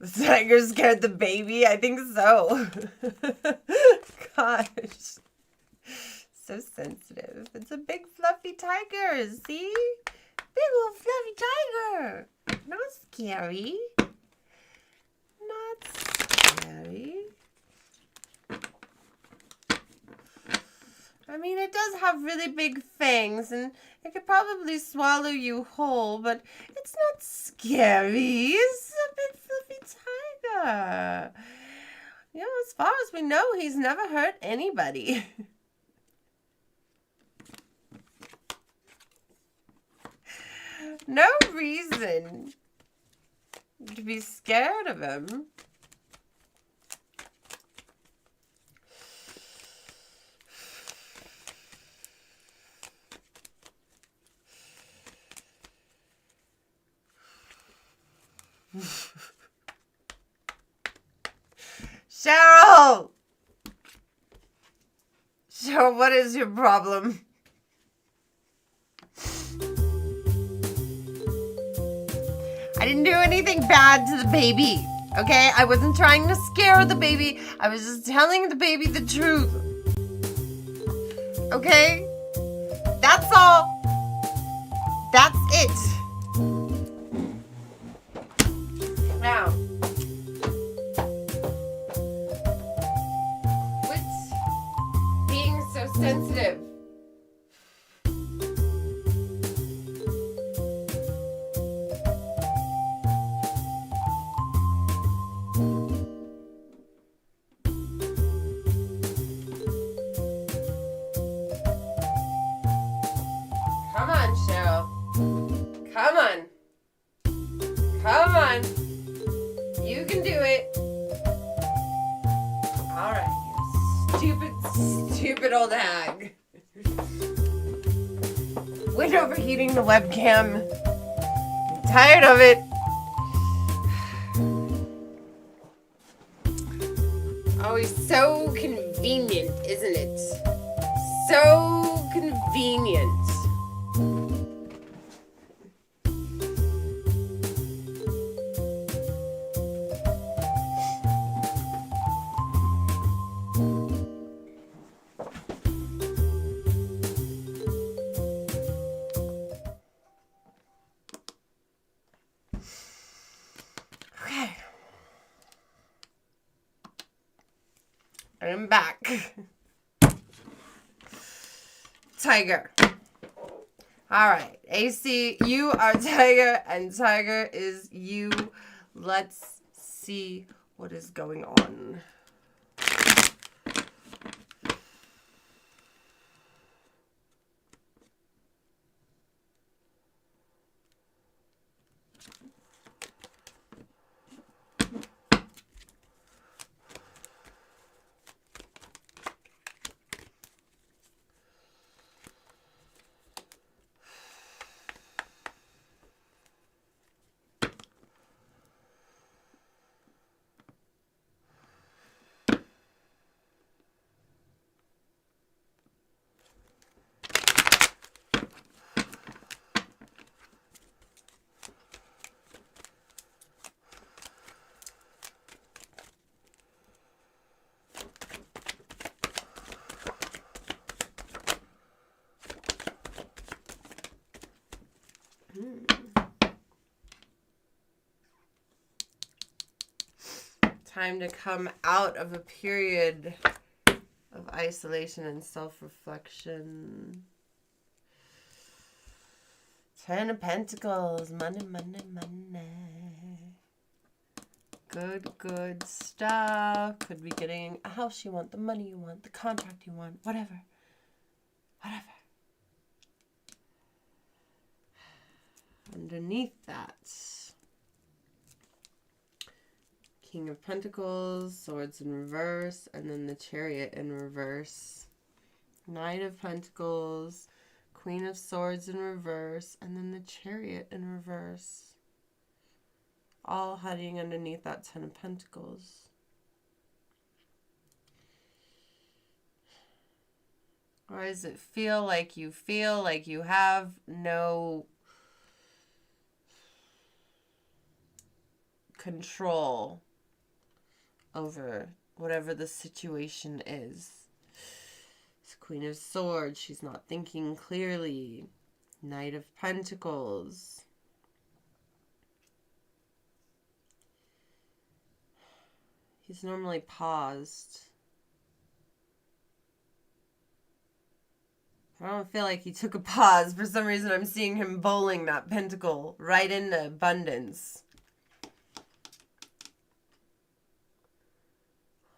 The tiger scared the baby? I think so. Gosh. So sensitive. It's a big fluffy tiger, see? Big old fluffy tiger. Not scary. Not scary. I mean, mean, it does have really big fangs, and it could probably swallow you whole, but it's not scary. It's a big fluffy tiger. You know, as far as we know, he's never hurt anybody. No reason to be scared of him. Cheryl! Cheryl, what is your problem? I didn't do anything bad to the baby, okay? I wasn't trying to scare the baby. I was just telling the baby the truth. Okay? That's all. That's it. Now, quit being so sensitive. Come on, Cheryl. Come on. Come on. You can do it. All right, you stupid old hag. Quit overheating the webcam. I'm tired of it. Always so convenient, isn't it? So convenient. Okay. I'm back. Tiger. Alright. AC, you are Tiger, and Tiger is you. Let's see what is going on. Time to come out of a period of isolation and self-reflection. 10 of Pentacles. Money, money, money. Good stuff. Could be getting a house you want, the money you want, the contract you want, whatever. Underneath that, King of Pentacles, Swords in reverse, and then the Chariot in reverse. Knight of Pentacles, Queen of Swords in reverse, and then the Chariot in reverse. All hiding underneath that 10 of Pentacles. Or does it feel like you have no control over whatever the situation is? It's Queen of Swords. She's not thinking clearly. Knight of Pentacles. He's normally paused. I don't feel like he took a pause. For some reason, I'm seeing him bowling that pentacle right into abundance.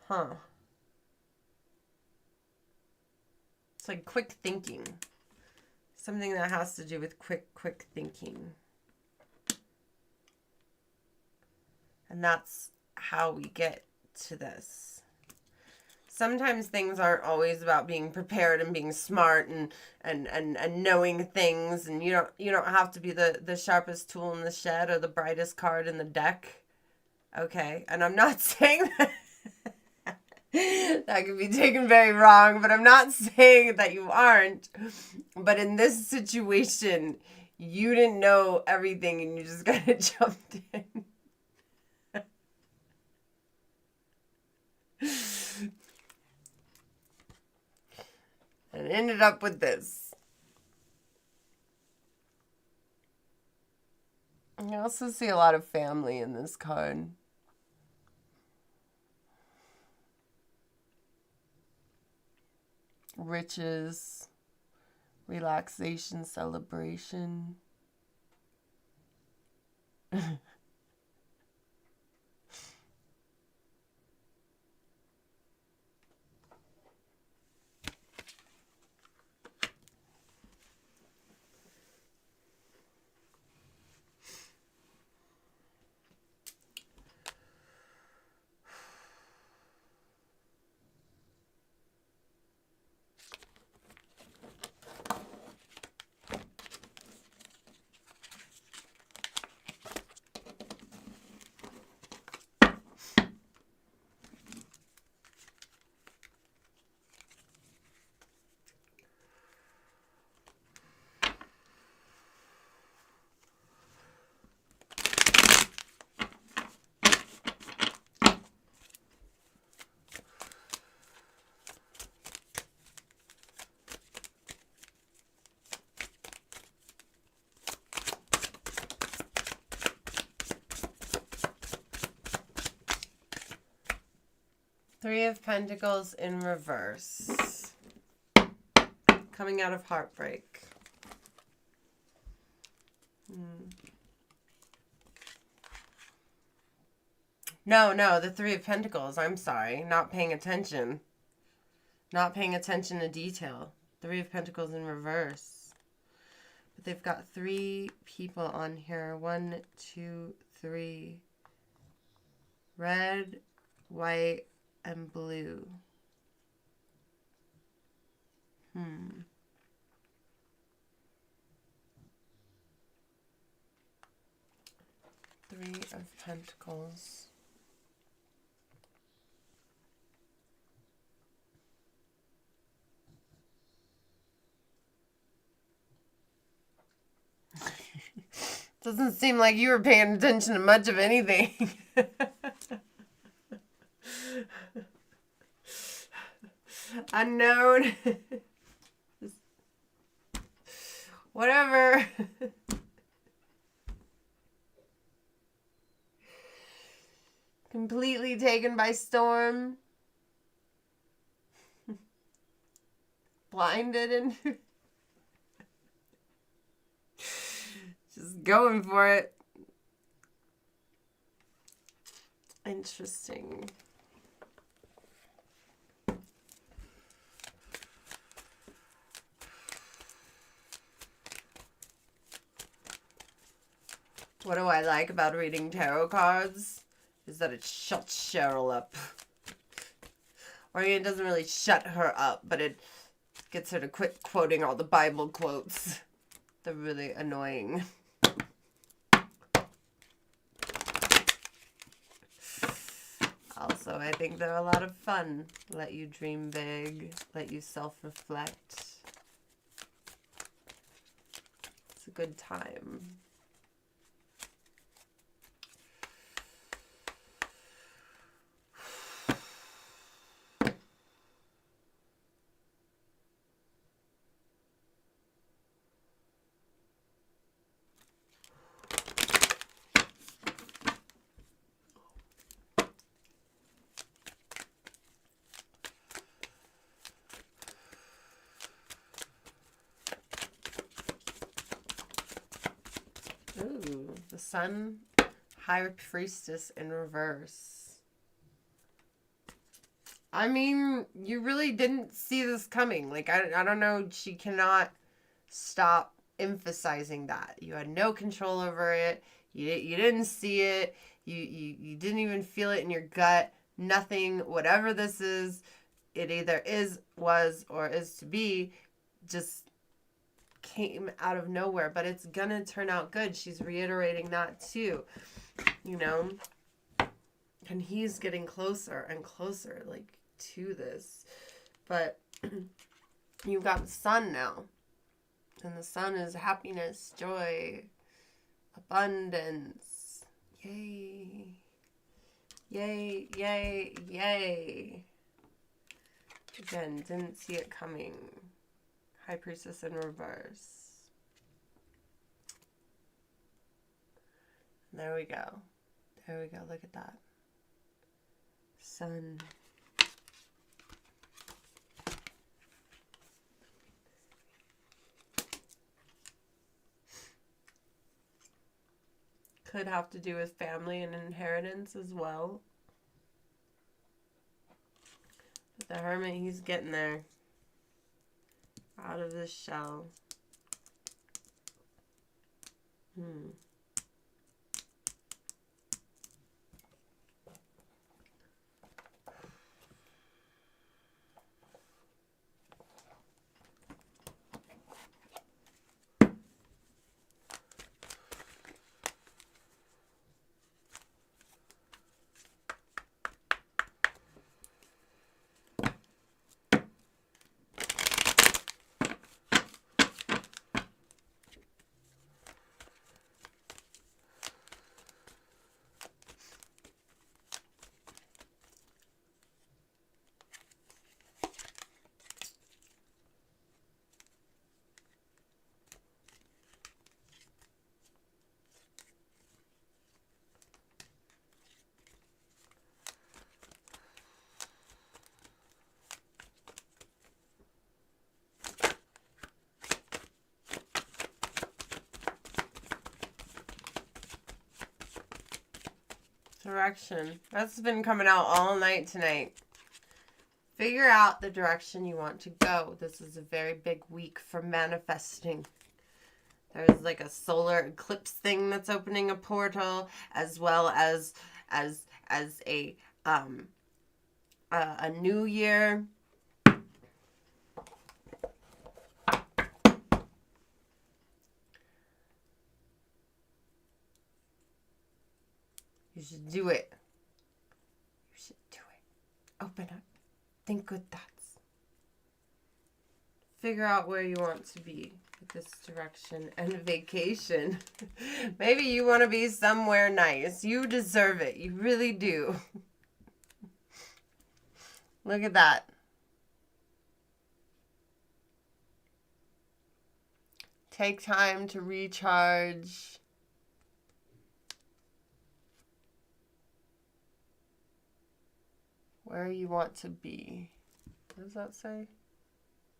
Huh. It's like quick thinking. Something that has to do with quick thinking. And that's how we get to this. Sometimes things aren't always about being prepared and being smart and knowing things, and you don't have to be the sharpest tool in the shed or the brightest card in the deck. Okay? And I'm not saying that that could be taken very wrong, but I'm not saying that you aren't. But in this situation, you didn't know everything and you just kind of jumped in. And ended up with this. I also see a lot of family in this card. Riches, relaxation, celebration. Three of Pentacles in reverse. Coming out of heartbreak. No, the Three of Pentacles. I'm sorry. Not paying attention. Not paying attention to detail. Three of Pentacles in reverse. But they've got three people on here. 1, 2, 3. Red, white, and blue. Three of Pentacles. Doesn't seem like you were paying attention to much of anything. Unknown. Whatever. Completely taken by storm. Blinded and just going for it. Interesting. What do I like about reading tarot cards? Is that it shuts Cheryl up. Or it doesn't really shut her up, but it gets her to quit quoting all the Bible quotes. They're really annoying. Also, I think they're a lot of fun. Let you dream big. Let you self-reflect. It's a good time. Sun, High Priestess in reverse. I mean, you really didn't see this coming. Like, I don't know. She cannot stop emphasizing that. You had no control over it. You didn't see it. You didn't even feel it in your gut. Nothing. Whatever this is, it either is, was, or is to be, just came out of nowhere. But it's gonna turn out good. She's reiterating that too. You know? And he's getting closer and closer, like, to this. But you've got the Sun now. And the Sun is happiness, joy, abundance. Yay. Yay, yay, yay. Again, didn't see it coming. High Priestess in reverse. There we go. There we go. Look at that. Sun. Could have to do with family and inheritance as well. But the Hermit, he's getting there. Out of this shell. Direction. That's been coming out all night tonight. Figure out the direction you want to go. This is a very big week for manifesting. There's like a solar eclipse thing that's opening a portal, as well as a new year. You should do it. You should do it. Open up. Think good thoughts. Figure out where you want to be with this direction and vacation. Maybe you want to be somewhere nice. You deserve it. You really do. Look at that. Take time to recharge. Where you want to be. What does that say?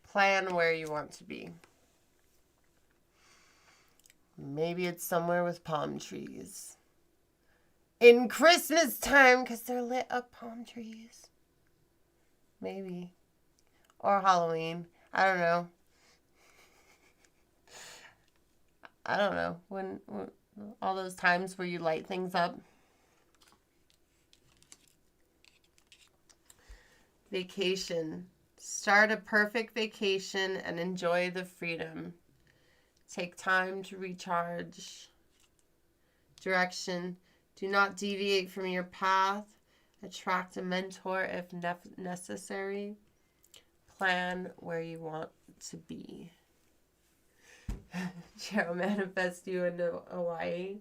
Plan where you want to be. Maybe it's somewhere with palm trees. In Christmas time, because they're lit up palm trees. Maybe. Or Halloween. I don't know. I don't know. When all those times where you light things up. Vacation. Start a perfect vacation and enjoy the freedom. Take time to recharge. Direction. Do not deviate from your path. Attract a mentor if necessary. Plan where you want to be. Cheryl, manifest you into Hawaii.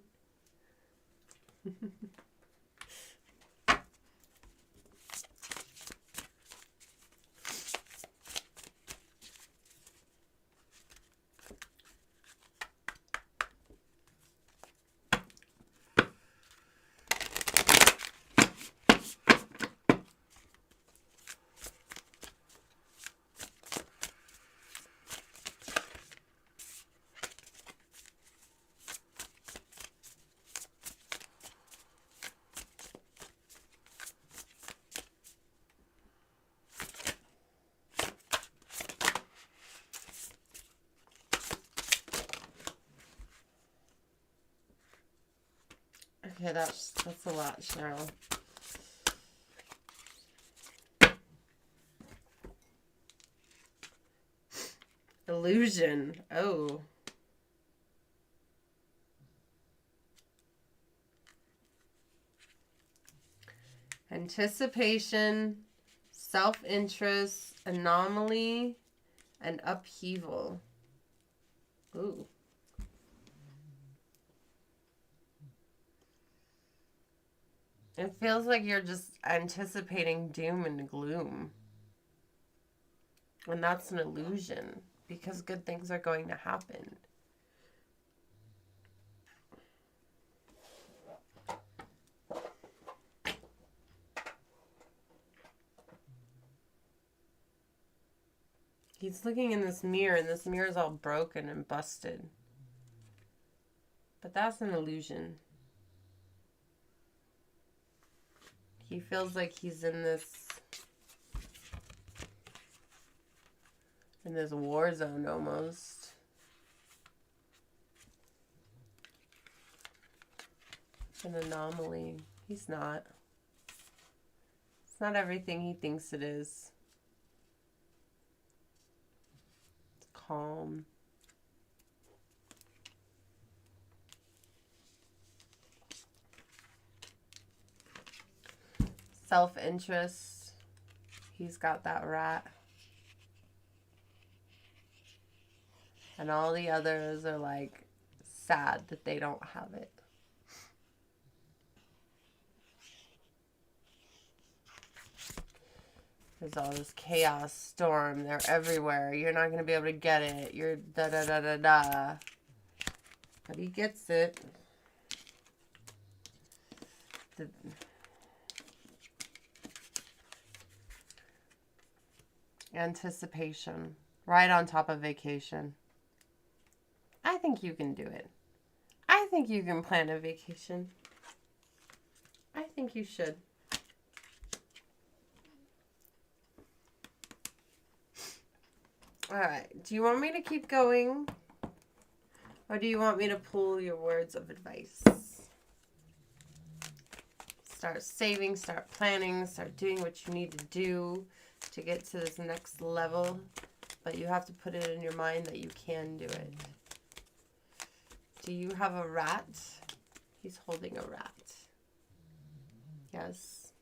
Okay, that's a lot, Cheryl. Illusion. Oh. Anticipation, self-interest, anomaly, and upheaval. Ooh. It feels like you're just anticipating doom and gloom. And that's an illusion, because good things are going to happen. He's looking in this mirror, and this mirror is all broken and busted. But that's an illusion. He feels like he's in this war zone almost. An anomaly. He's not. It's not everything he thinks it is. It's calm. Self-interest. He's got that rat. And all the others are like sad that they don't have it. There's all this chaos, storm. They're everywhere. You're not going to be able to get it. You're da-da-da-da-da. But he gets it. Anticipation. Right on top of vacation. I think you can do it. I think you can plan a vacation. I think you should. All right. Do you want me to keep going? Or do you want me to pull your words of advice? Start saving, start planning, start doing what you need to do to get to this next level. But you have to put it in your mind that you can do it. Do you have a rat? He's holding a rat. Yes.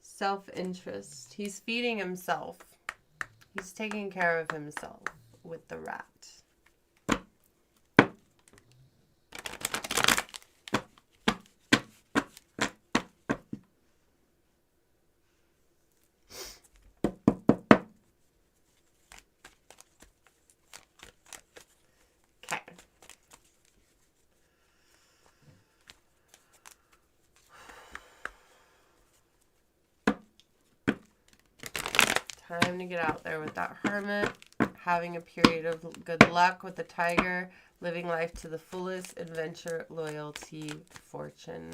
Self-interest. He's feeding himself. He's taking care of himself with the rat. Time to get out there with that hermit, having a period of good luck with the tiger, living life to the fullest, adventure, loyalty, fortune.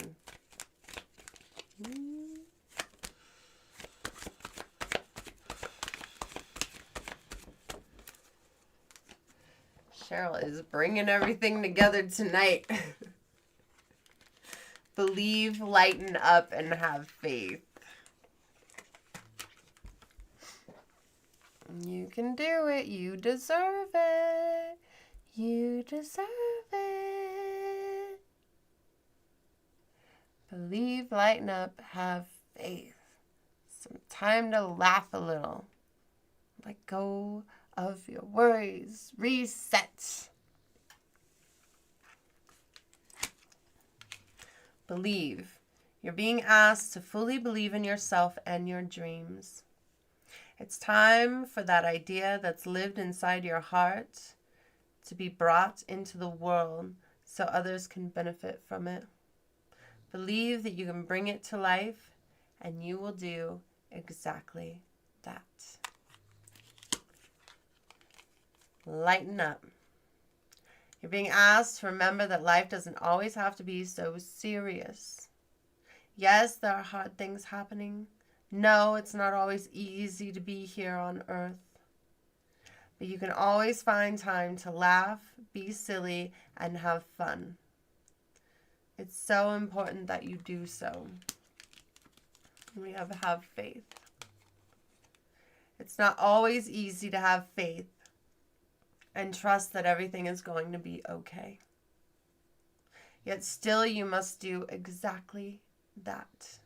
Cheryl is bringing everything together tonight. Believe, lighten up, and have faith. You can do it. You deserve it. You deserve it. Believe, lighten up, have faith. Some time to laugh a little. Let go of your worries. Reset. Believe. You're being asked to fully believe in yourself and your dreams. It's time for that idea that's lived inside your heart to be brought into the world so others can benefit from it. Believe that you can bring it to life, and you will do exactly that. Lighten up. You're being asked to remember that life doesn't always have to be so serious. Yes, there are hard things happening. No, it's not always easy to be here on earth. But you can always find time to laugh, be silly, and have fun. It's so important that you do so. We have faith. It's not always easy to have faith and trust that everything is going to be okay. Yet still you must do exactly that.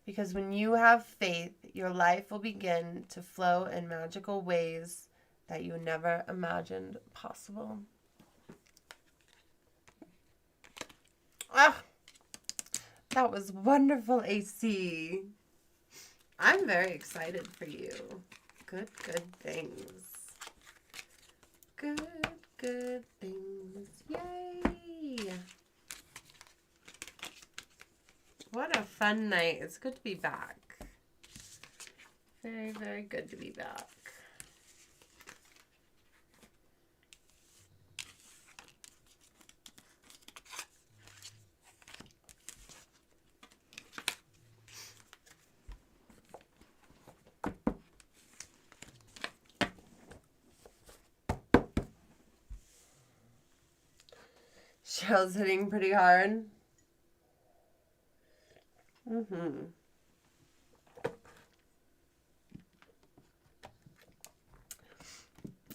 Because when you have faith, your life will begin to flow in magical ways that you never imagined possible. Ah, that was wonderful, AC. I'm very excited for you. Good things. Good things. Yay! What a fun night. It's good to be back. Very, very good to be back. Cheryl's hitting pretty hard.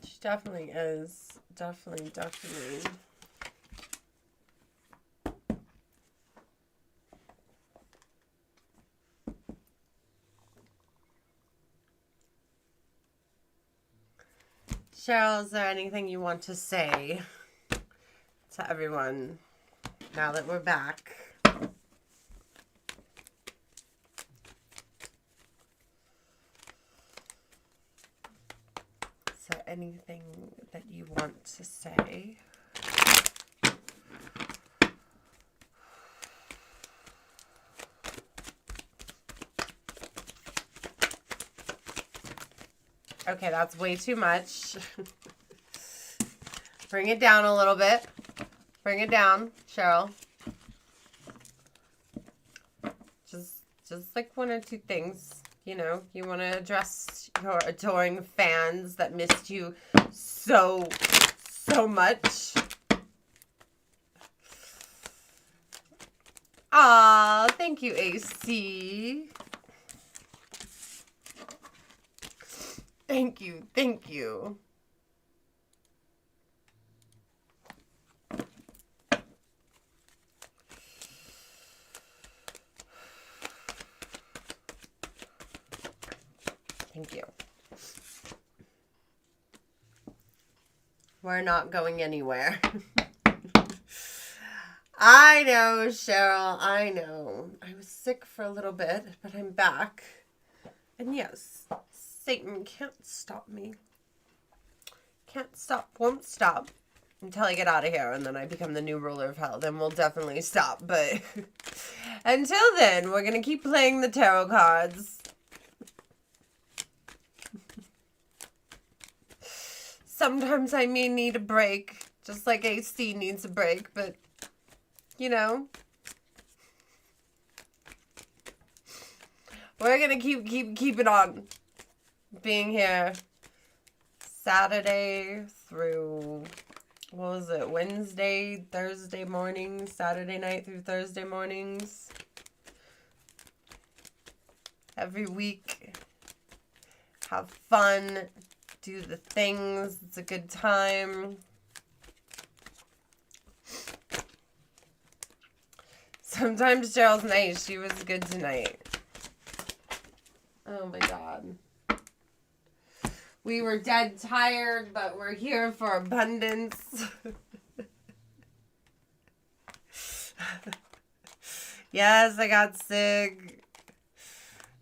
She definitely is. Definitely. Cheryl, is there anything you want to say to everyone now that we're back? Is there anything that you want to say? Okay, that's way too much. Bring it down a little bit. Bring it down, Cheryl. Just like one or two things. You know, you want to address your adoring fans that missed you so much. Aw, thank you, AC. Thank you. Thank you. We're not going anywhere. I know, Cheryl. I know. I was sick for a little bit, but I'm back. And yes, Satan can't stop me. Can't stop, won't stop until I get out of here and then I become the new ruler of hell. Then we'll definitely stop. But until then, we're going to keep playing the tarot cards. Sometimes I may need a break, just like AC needs a break, but, you know, we're going to keep it on being here Saturday through, what was it, Wednesday, Thursday mornings, Saturday night through Thursday mornings, every week. Have fun. Do the things. It's a good time. Sometimes Cheryl's nice. She was good tonight. Oh my God. We were dead tired, but we're here for abundance. Yes, I got sick.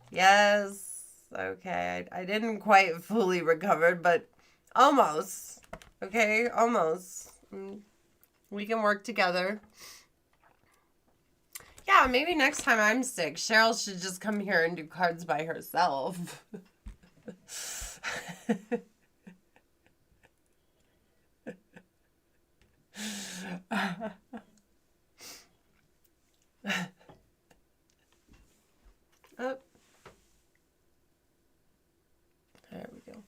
Yes. Okay, I didn't quite fully recover, but almost. Okay, almost. We can work together. Yeah, maybe next time I'm sick, Cheryl should just come here and do cards by herself. Oh. There we go.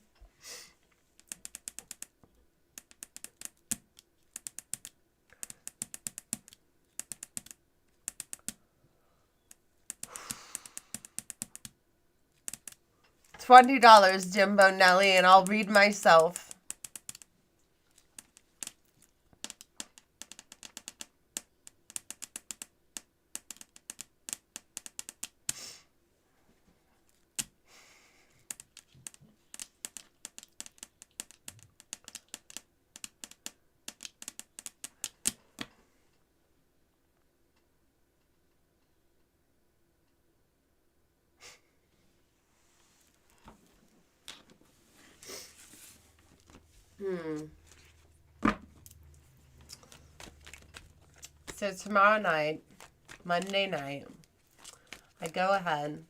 $20, Jimbo Nelly, and I'll read myself. So tomorrow night, Monday night, I go ahead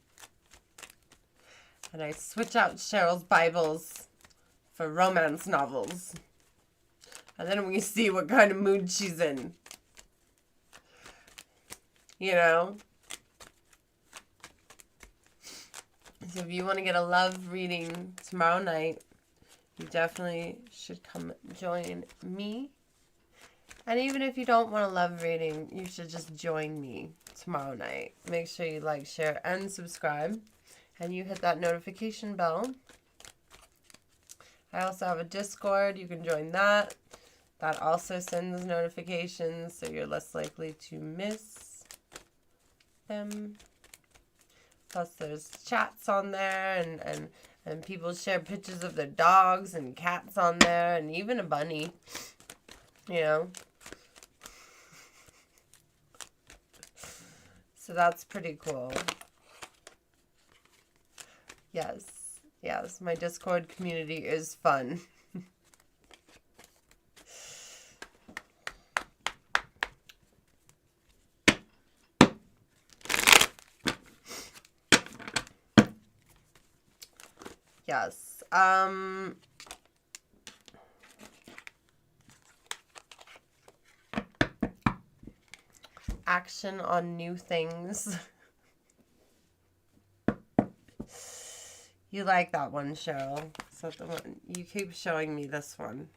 and I switch out Cheryl's Bibles for romance novels. And then we see what kind of mood she's in. You know? So if you want to get a love reading tomorrow night, you definitely should come join me. And even if you don't want a love reading, you should just join me tomorrow night. Make sure you like, share, and subscribe. And you hit that notification bell. I also have a Discord. You can join that. That also sends notifications, so you're less likely to miss them. Plus, there's chats on there, and people share pictures of their dogs and cats on there, and even a bunny. You know? So that's pretty cool. Yes, my Discord community is fun. Yes. Action on new things. You like that one, Cheryl? So the one you keep showing me this one.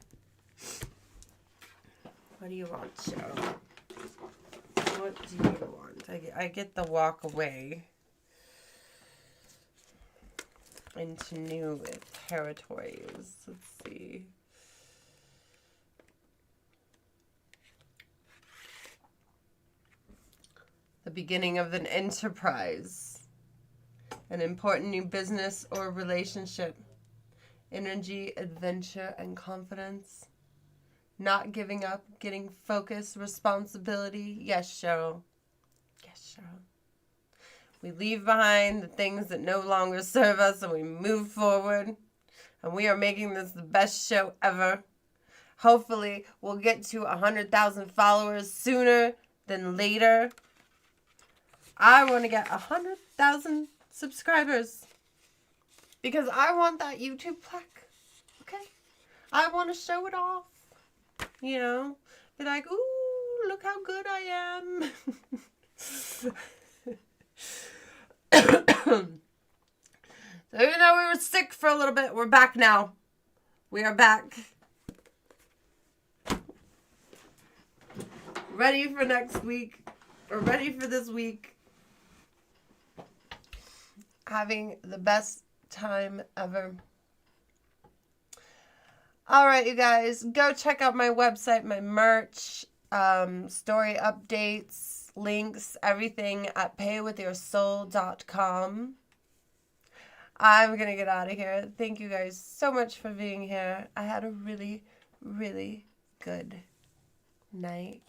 What do you want, Cheryl? What do you want? I get the walk away into new territories. Let's see. The beginning of an enterprise, an important new business or relationship, energy, adventure, and confidence, not giving up, getting focus, responsibility. Yes, Cheryl. Yes, Cheryl. We leave behind the things that no longer serve us and we move forward. And we are making this the best show ever. Hopefully, we'll get to 100,000 followers sooner than later. I want to get 100,000 subscribers because I want that YouTube plaque. Okay? I want to show it off. You know? Be like, ooh, look how good I am. So even though we were sick for a little bit, we're back now. We are back. Ready for next week. Or ready for this week. Having the best time ever. Alright, you guys. Go check out my website, my merch, story updates, links, everything at paywithyoursoul.com. I'm going to get out of here. Thank you guys so much for being here. I had a really, really good night.